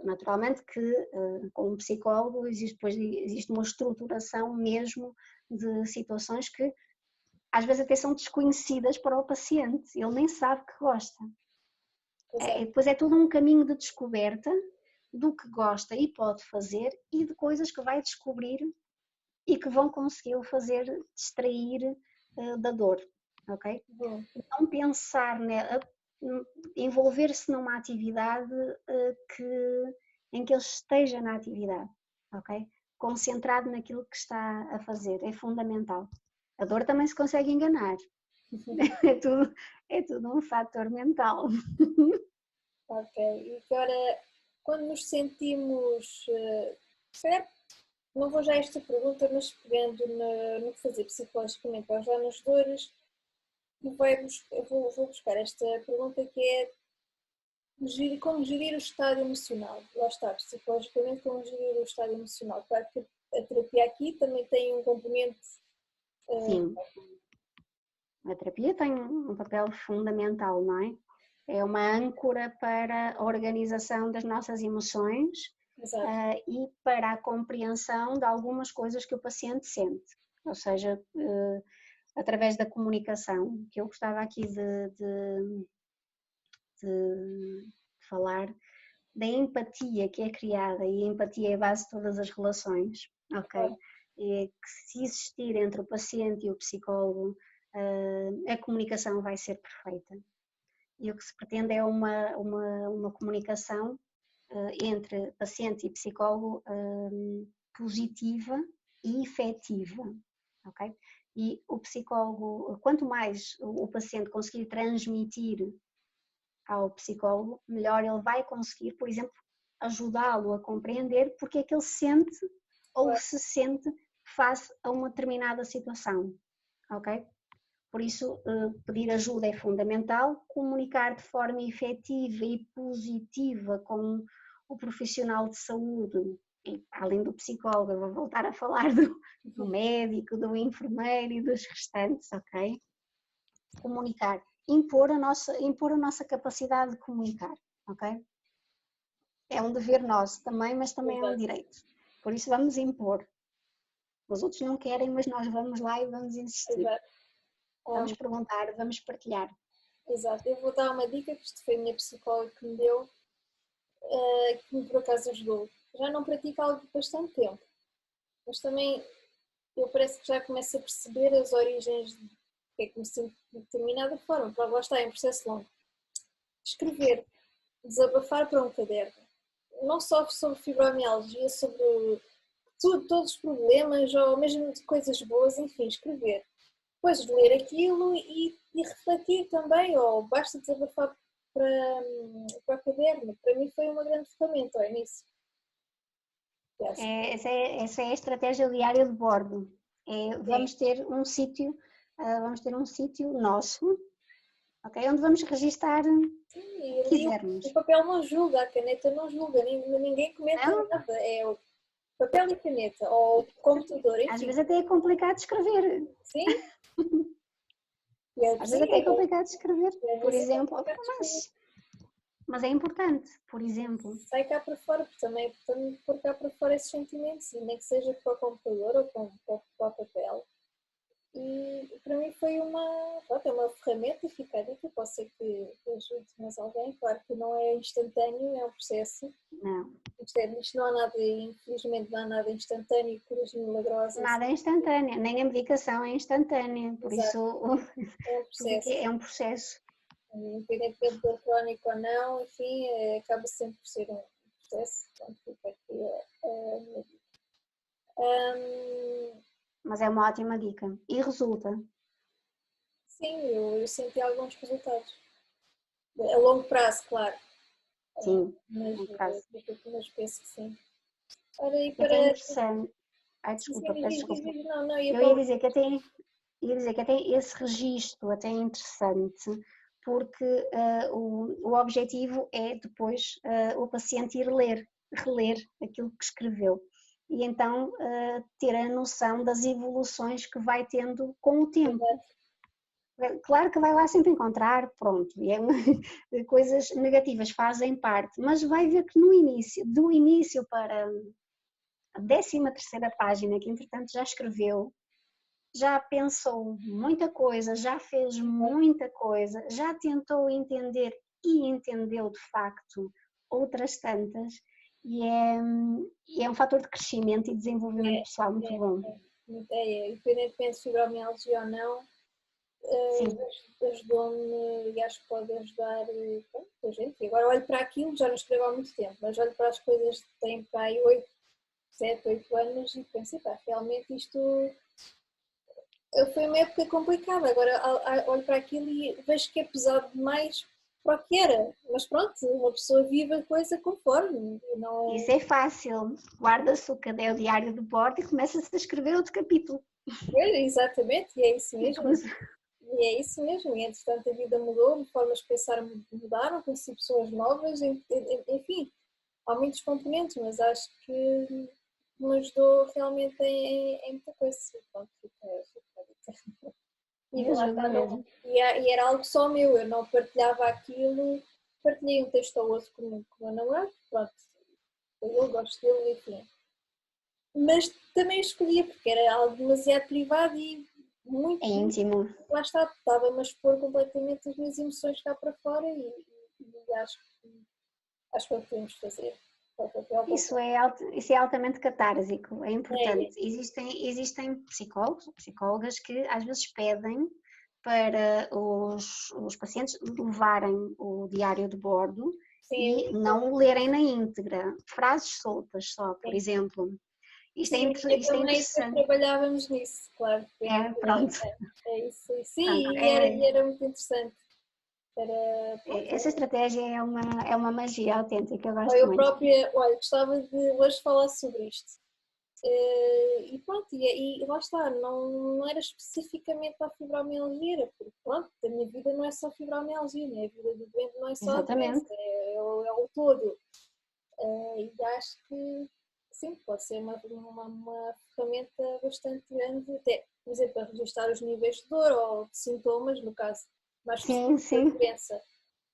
naturalmente que com um psicólogo existe uma estruturação mesmo de situações que às vezes até são desconhecidas para o paciente, ele nem sabe que gosta. Depois é todo um caminho de descoberta do que gosta e pode fazer e de coisas que vai descobrir e que vão conseguir o fazer distrair da dor, ok? Não pensar, envolver-se numa atividade em que ele esteja na atividade, ok? Concentrado naquilo que está a fazer, é fundamental. A dor também se consegue enganar, é tudo um fator mental. Ok, e agora, quando nos sentimos, certo? Não vou já a esta pergunta, mas pegando no que fazer psicologicamente para ajudar nas dores, vou buscar esta pergunta que é como gerir o estado emocional. Lá está, psicologicamente, como gerir o estado emocional. Claro que a terapia aqui também tem um componente. Sim, a terapia tem um papel fundamental, não é? É uma âncora para a organização das nossas emoções e para a compreensão de algumas coisas que o paciente sente. Ou seja, através da comunicação, que eu gostava aqui de falar, da empatia que é criada, e a empatia é a base de todas as relações, ok? E que se existir entre o paciente e o psicólogo, a comunicação vai ser perfeita. E o que se pretende é uma comunicação entre paciente e psicólogo positiva e efetiva, ok? E o psicólogo, quanto mais o paciente conseguir transmitir ao psicólogo, melhor ele vai conseguir, por exemplo, ajudá-lo a compreender porque é que ele sente ou se sente face a uma determinada situação, ok? Por isso, pedir ajuda é fundamental, comunicar de forma efetiva e positiva com o profissional de saúde, além do psicólogo, eu vou voltar a falar do médico, do enfermeiro e dos restantes, ok? Comunicar, impor a nossa capacidade de comunicar, ok? É um dever nosso também, mas também é um direito. Por isso vamos impor. Os outros não querem, mas nós vamos lá e vamos insistir. Exato. Vamos perguntar, vamos partilhar. Exato, eu vou dar uma dica que isto foi a minha psicóloga que me deu, que me por acaso ajudou. Já não pratico há bastante tempo, mas também eu parece que já começo a perceber as origens de que é que me sinto de determinada forma, para lá está, é um processo longo. Escrever, desabafar para um caderno, não só sobre fibromialgia, sobre tudo, todos os problemas, ou mesmo de coisas boas, enfim, escrever. Depois de ler aquilo e refletir também, ou basta desabafar para o caderno. Para mim foi uma grande ferramenta ao início. Essa é a estratégia diária de bordo. Vamos ter um sítio nosso, okay, onde vamos registar o que quisermos. O papel não julga, a caneta não julga, ninguém comenta nada. É o papel e caneta, ou o computador, enfim. Às vezes até é complicado de escrever. Sim. Às vezes até é complicado de escrever, por exemplo, mas é importante, por exemplo. Sai cá para fora, porque também é importante pôr cá para fora esses sentimentos, nem que seja para o computador ou para o papel. E para mim foi pronto, é uma ferramenta eficaz, pode ser que ajude mais alguém, claro que não é instantâneo, é um processo. Não. Isto não há nada, infelizmente não há nada instantâneo, curas milagrosas. Nada é instantâneo, nem a medicação é instantânea, por Exato, isso é um tudo processo. é um processo. Independentemente de dor crónica ou não, enfim, acaba sempre por ser um processo. Pronto, fica aqui a minha dica. Mas é uma ótima dica e resulta. Sim, eu senti alguns resultados. A longo prazo, claro, Sim, mas, no caso. mas penso que sim. Ora, e E até é para. interessante. Ai, Sim, desculpa, sim, peço desculpa. não, ia Eu para. ia dizer que até esse registro até é interessante, porque o objetivo é depois o paciente ir reler aquilo que escreveu. E então ter a noção das evoluções que vai tendo com o tempo. Claro que vai lá sempre encontrar, pronto, coisas negativas fazem parte, mas vai ver que no início, do início para a 13ª página, que entretanto já escreveu, já pensou muita coisa, já fez muita coisa, já tentou entender e entendeu de facto outras tantas, e é um fator de crescimento e desenvolvimento pessoal muito bom. Independentemente de fibromialgia ou não, Sim. ajudou-me e acho que pode ajudar a gente. E agora olho para aquilo, já não escrevo há muito tempo, mas olho para as coisas que têm para aí 8, 7, 8 anos e penso, realmente isto foi uma época complicada. Agora olho para aquilo e vejo que é pesado demais para o que era. Mas pronto, uma pessoa vive a coisa conforme. Não... Isso é fácil, guarda-se o caderno diário de bordo e começa-se a escrever outro capítulo. Exatamente, e é isso E mesmo. começa... E é isso mesmo, e entretanto a vida mudou, formas de pensar mudaram, conheci pessoas novas, enfim, há muitos componentes, mas acho que me ajudou realmente em muita coisa. Pronto, e lá Ajuda está, mesmo. e era algo só meu, eu não partilhava aquilo, partilhei um texto ou outro com o meu namorado, pronto, eu gosto dele, enfim. Mas também escolhia porque era algo demasiado privado e É muito, íntimo. lá está, estava-me a expor completamente as minhas emoções cá para fora e acho que é o que podemos fazer. Isso é altamente catársico, é É, importante. Existem psicólogos, psicólogas que às vezes pedem para os pacientes levarem o diário de bordo sim, e não o lerem na íntegra, frases soltas só, por sim. exemplo. Sim, eu Isto é também depois interessante. trabalhávamos nisso, claro. Pronto, É isso. Sim, pronto. e era muito interessante. Era, Essa pronto, estratégia é uma magia autêntica, eu gosto eu muito. própria, olha, gostava de hoje falar sobre isto. E pronto, e lá está, não era especificamente para a fibromialgia, era porque pronto, a minha vida não é só fibromialgia, né? A vida do doente não é só a doença, Exatamente. é o todo. E acho que sim, pode ser uma ferramenta bastante grande, até, por exemplo, para registrar os níveis de dor ou de sintomas, no caso mais Sim, específico da sim. doença.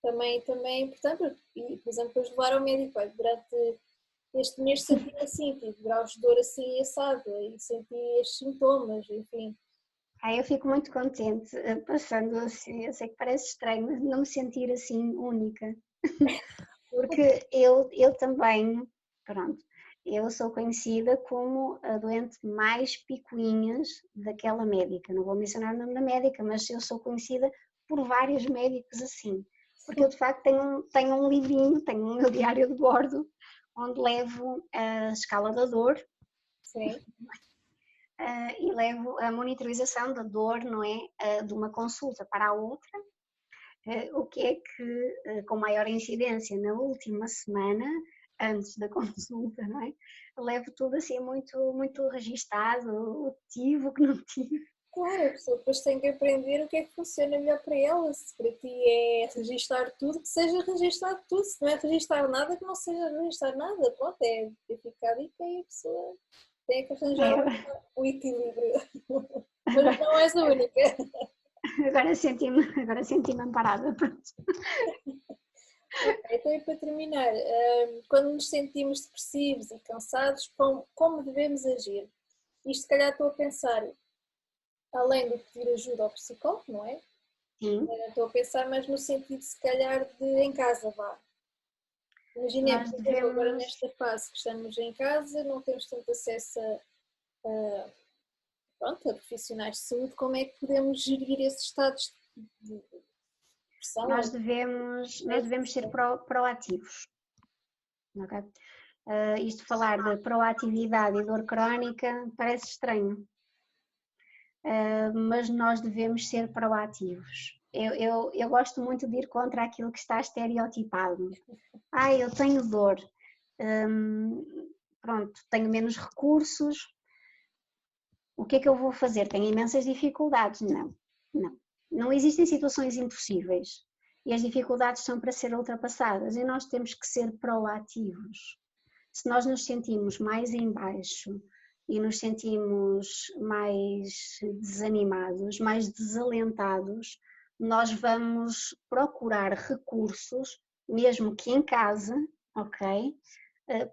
Também é importante, e por exemplo, depois levar ao médico, olha, durante este mês senti assim, tive graus de dor assim assado e senti estes sintomas, enfim. Eu fico muito contente, passando assim, eu sei que parece estranho, mas não me sentir assim única, porque eu também, pronto, eu sou conhecida como a doente mais picuinhas daquela médica, não vou mencionar o nome da médica, mas eu sou conhecida por vários médicos assim, porque eu de facto tenho um livrinho, tenho o meu diário de bordo, onde levo a escala da dor, Sim, e levo a monitorização da dor, não é, de uma consulta para a outra, o que é que, com maior incidência na última semana, antes da consulta, não é? Levo tudo assim muito registado, o que tive, o que não tive. claro, a pessoa depois tem que aprender o que é que funciona melhor para ela. Se para ti é registar tudo, que seja registar tudo. Se não é registar nada, que não seja registar nada. Pronto, é ficar e tem a pessoa tem que arranjar É, o equilíbrio. Mas não és a única. agora senti-me amparada, pronto. Então, e para terminar, quando nos sentimos depressivos e cansados, como devemos agir? Isto, se calhar, estou a pensar, além de pedir ajuda ao psicólogo, não é? Sim, Estou a pensar mais no sentido, se calhar, de em casa, vá. Imaginemos, nós por exemplo, agora devemos, nesta fase que estamos em casa, não temos tanto acesso pronto, a profissionais de saúde, como é que podemos gerir esses estados de depressão ou nós devemos ser proativos, ok? Isto falar de proatividade e dor crónica parece estranho, mas nós devemos ser proativos. Eu gosto muito de ir contra aquilo que está estereotipado. Eu tenho dor, pronto, tenho menos recursos, o que é que eu vou fazer? Tenho imensas dificuldades? Não, não. Não existem situações impossíveis e as dificuldades são para ser ultrapassadas e nós temos que ser proativos. Se nós nos sentimos mais em baixo e nos sentimos mais desanimados, mais desalentados, nós vamos procurar recursos, mesmo que em casa, ok?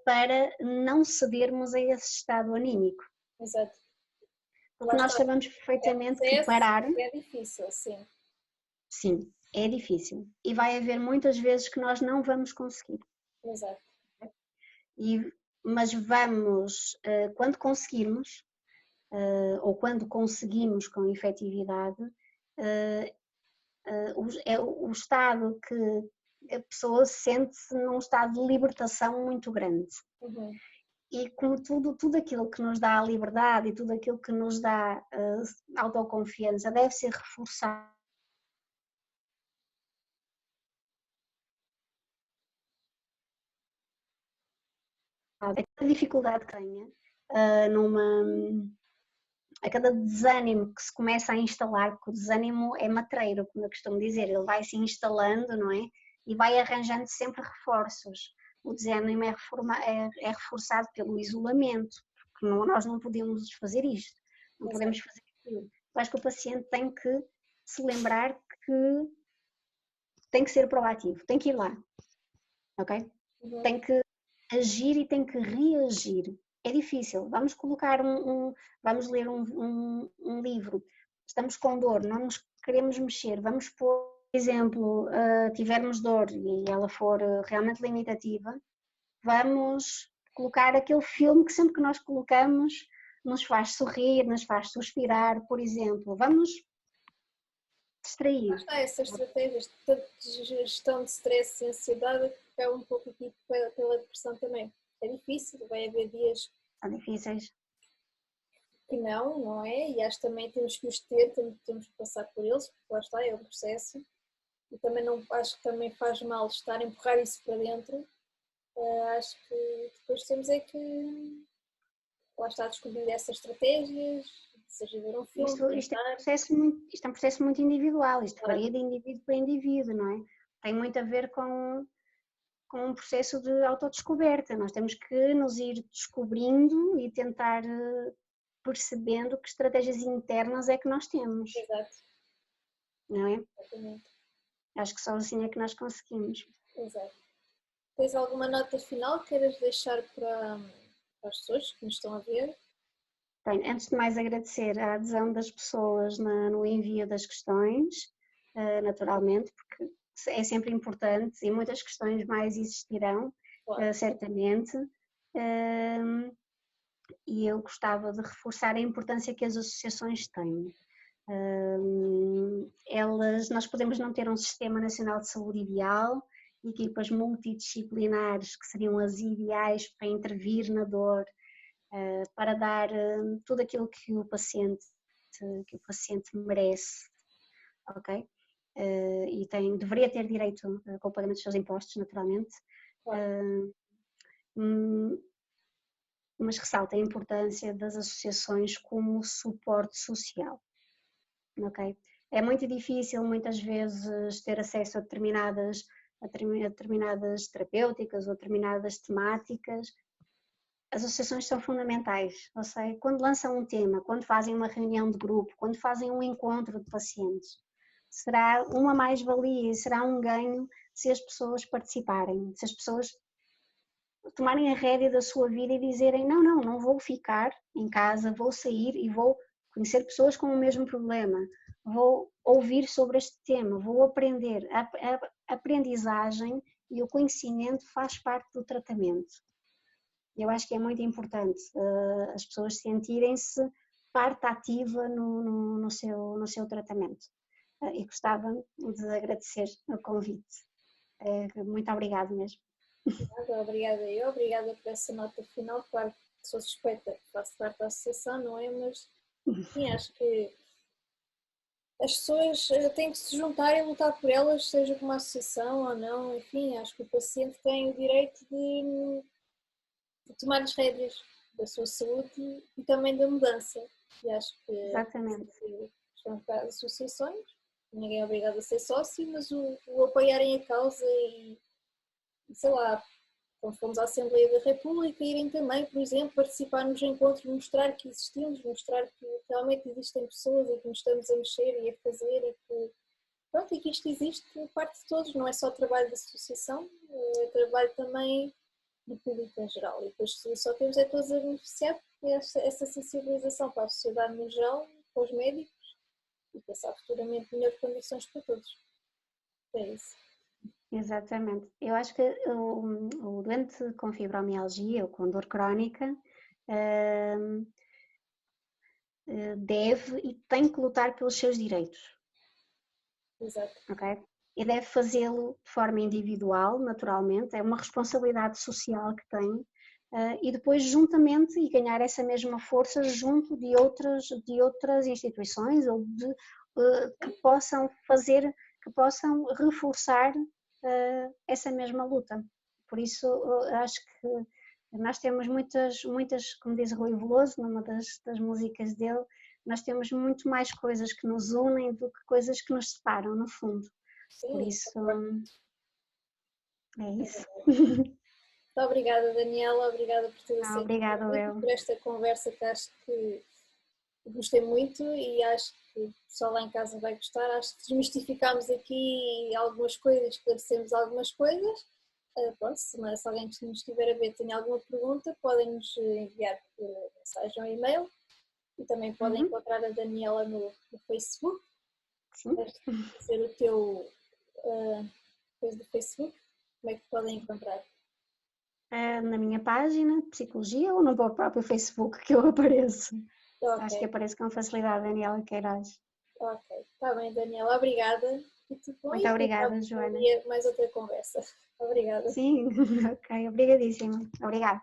Para não cedermos a esse estado anímico. exato. Lá Porque nós está, sabemos é perfeitamente que processo, parar, é difícil, sim. sim, é difícil. E vai haver muitas vezes que nós não vamos conseguir. Exato. Mas vamos, quando conseguirmos, ou quando conseguimos com efetividade, é o estado que a pessoa sente-se num estado de libertação muito grande. Uhum. E como tudo aquilo que nos dá a liberdade e tudo aquilo que nos dá autoconfiança deve ser reforçado. A cada dificuldade que tenha, a cada desânimo que se começa a instalar, porque o desânimo é matreiro, como eu costumo dizer, ele vai se instalando, não é? E vai arranjando sempre reforços. O desânimo é reforçado pelo isolamento, porque nós não podemos fazer isto, não podemos fazer aquilo. Eu acho que o paciente tem que se lembrar que tem que ser proativo, tem que ir lá, ok? Uhum. Tem que agir e tem que reagir. É difícil. Vamos colocar vamos ler um livro, estamos com dor, não nos queremos mexer, vamos pôr, por exemplo, tivermos dor e ela for realmente limitativa, vamos colocar aquele filme que sempre que nós colocamos nos faz sorrir, nos faz suspirar, por exemplo. Vamos Lá distrair. está, essas estratégias de gestão de stress e ansiedade que é um pouco aqui pela depressão também. É difícil, vai haver dias São difíceis. que não é? E acho que também temos que os ter, temos que passar por eles, porque lá está, é um processo. E também não, acho que também faz mal estar a empurrar isso para dentro. Acho que depois temos é que lá está a descobrir essas estratégias, seja ver um filme, Isto tentar. isto é um processo muito individual, isto varia de indivíduo para indivíduo, não é? Tem muito a ver com um processo de autodescoberta. Nós temos que nos ir descobrindo e tentar percebendo que estratégias internas é que nós temos, Exato, não é? exatamente. Acho que só assim é que nós conseguimos. Exato. Tens alguma nota final que queiras deixar para as pessoas que nos estão a ver? Bem, antes de mais agradecer a adesão das pessoas no envio das questões, naturalmente, porque é sempre importante e muitas questões mais existirão, Claro. certamente. E eu gostava de reforçar a importância que as associações têm. Nós podemos não ter um sistema nacional de saúde ideal, equipas multidisciplinares que seriam as ideais para intervir na dor, para dar tudo aquilo que o paciente merece, ok? E deveria ter direito com o pagamento dos seus impostos, naturalmente. Claro. Mas ressalta a importância das associações como suporte social, ok? É muito difícil muitas vezes ter acesso a determinadas terapêuticas ou determinadas temáticas. As associações são fundamentais, eu sei, quando lançam um tema, quando fazem uma reunião de grupo, quando fazem um encontro de pacientes, será uma mais-valia e será um ganho se as pessoas participarem, se as pessoas tomarem a rédea da sua vida e dizerem não vou ficar em casa, vou sair e vou conhecer pessoas com o mesmo problema, vou ouvir sobre este tema, vou aprender. A aprendizagem e o conhecimento faz parte do tratamento. Eu acho que é muito importante as pessoas sentirem-se parte ativa no seu tratamento. E gostava de agradecer o convite. Muito obrigada mesmo. Obrigada por essa nota final. Claro que sou suspeita, faço parte da associação, não é? Mas sim, acho que as pessoas têm que se juntar e lutar por elas, seja com uma associação ou não. Enfim, acho que o paciente tem o direito de tomar as rédeas da sua saúde e também da mudança. E acho que Exatamente. São as associações, ninguém é obrigado a ser sócio, mas o apoiarem a causa e sei lá, quando fomos à Assembleia da República, irem também, por exemplo, participar nos encontros, mostrar que existimos, mostrar que realmente existem pessoas e que nos estamos a mexer e a fazer e que, pronto, e que isto existe por parte de todos, não é só trabalho da associação, é trabalho também do público em geral. E depois só temos é todos a beneficiar porque essa sensibilização para a sociedade no geral, para os médicos e pensar futuramente melhores condições para todos. É isso. Exatamente. Eu acho que o doente com fibromialgia ou com dor crónica deve e tem que lutar pelos seus direitos. Exato. Ok? E deve fazê-lo de forma individual, naturalmente, é uma responsabilidade social que tem, e depois juntamente e ganhar essa mesma força junto de outras instituições ou que possam fazer, que possam reforçar essa mesma luta. Por isso, acho que nós temos muitas, como diz Rui Veloso, numa das músicas dele, nós temos muito mais coisas que nos unem do que coisas que nos separam, no fundo. Sim, por isso, é isso. Muito obrigada, Daniela, obrigada por ter aceito. Obrigada, eu. Por esta conversa que acho que gostei muito e acho que o pessoal lá em casa vai gostar. Acho que desmistificámos aqui algumas coisas, esclarecemos algumas coisas. Pronto, se alguém que nos estiver a ver tem alguma pergunta, podem nos enviar por mensagem ou e-mail e também podem encontrar a Daniela no Facebook. Sim. Ser o teu coisa do Facebook, como é que podem encontrar? Na minha página de psicologia ou no próprio Facebook que eu apareço. Okay. Acho que apareço com facilidade, Daniela Queiroz. Ok, está bem, Daniela, obrigada. Muito obrigada, Joana. Mais outra conversa. Obrigada. Sim, ok, obrigadíssima. Obrigada.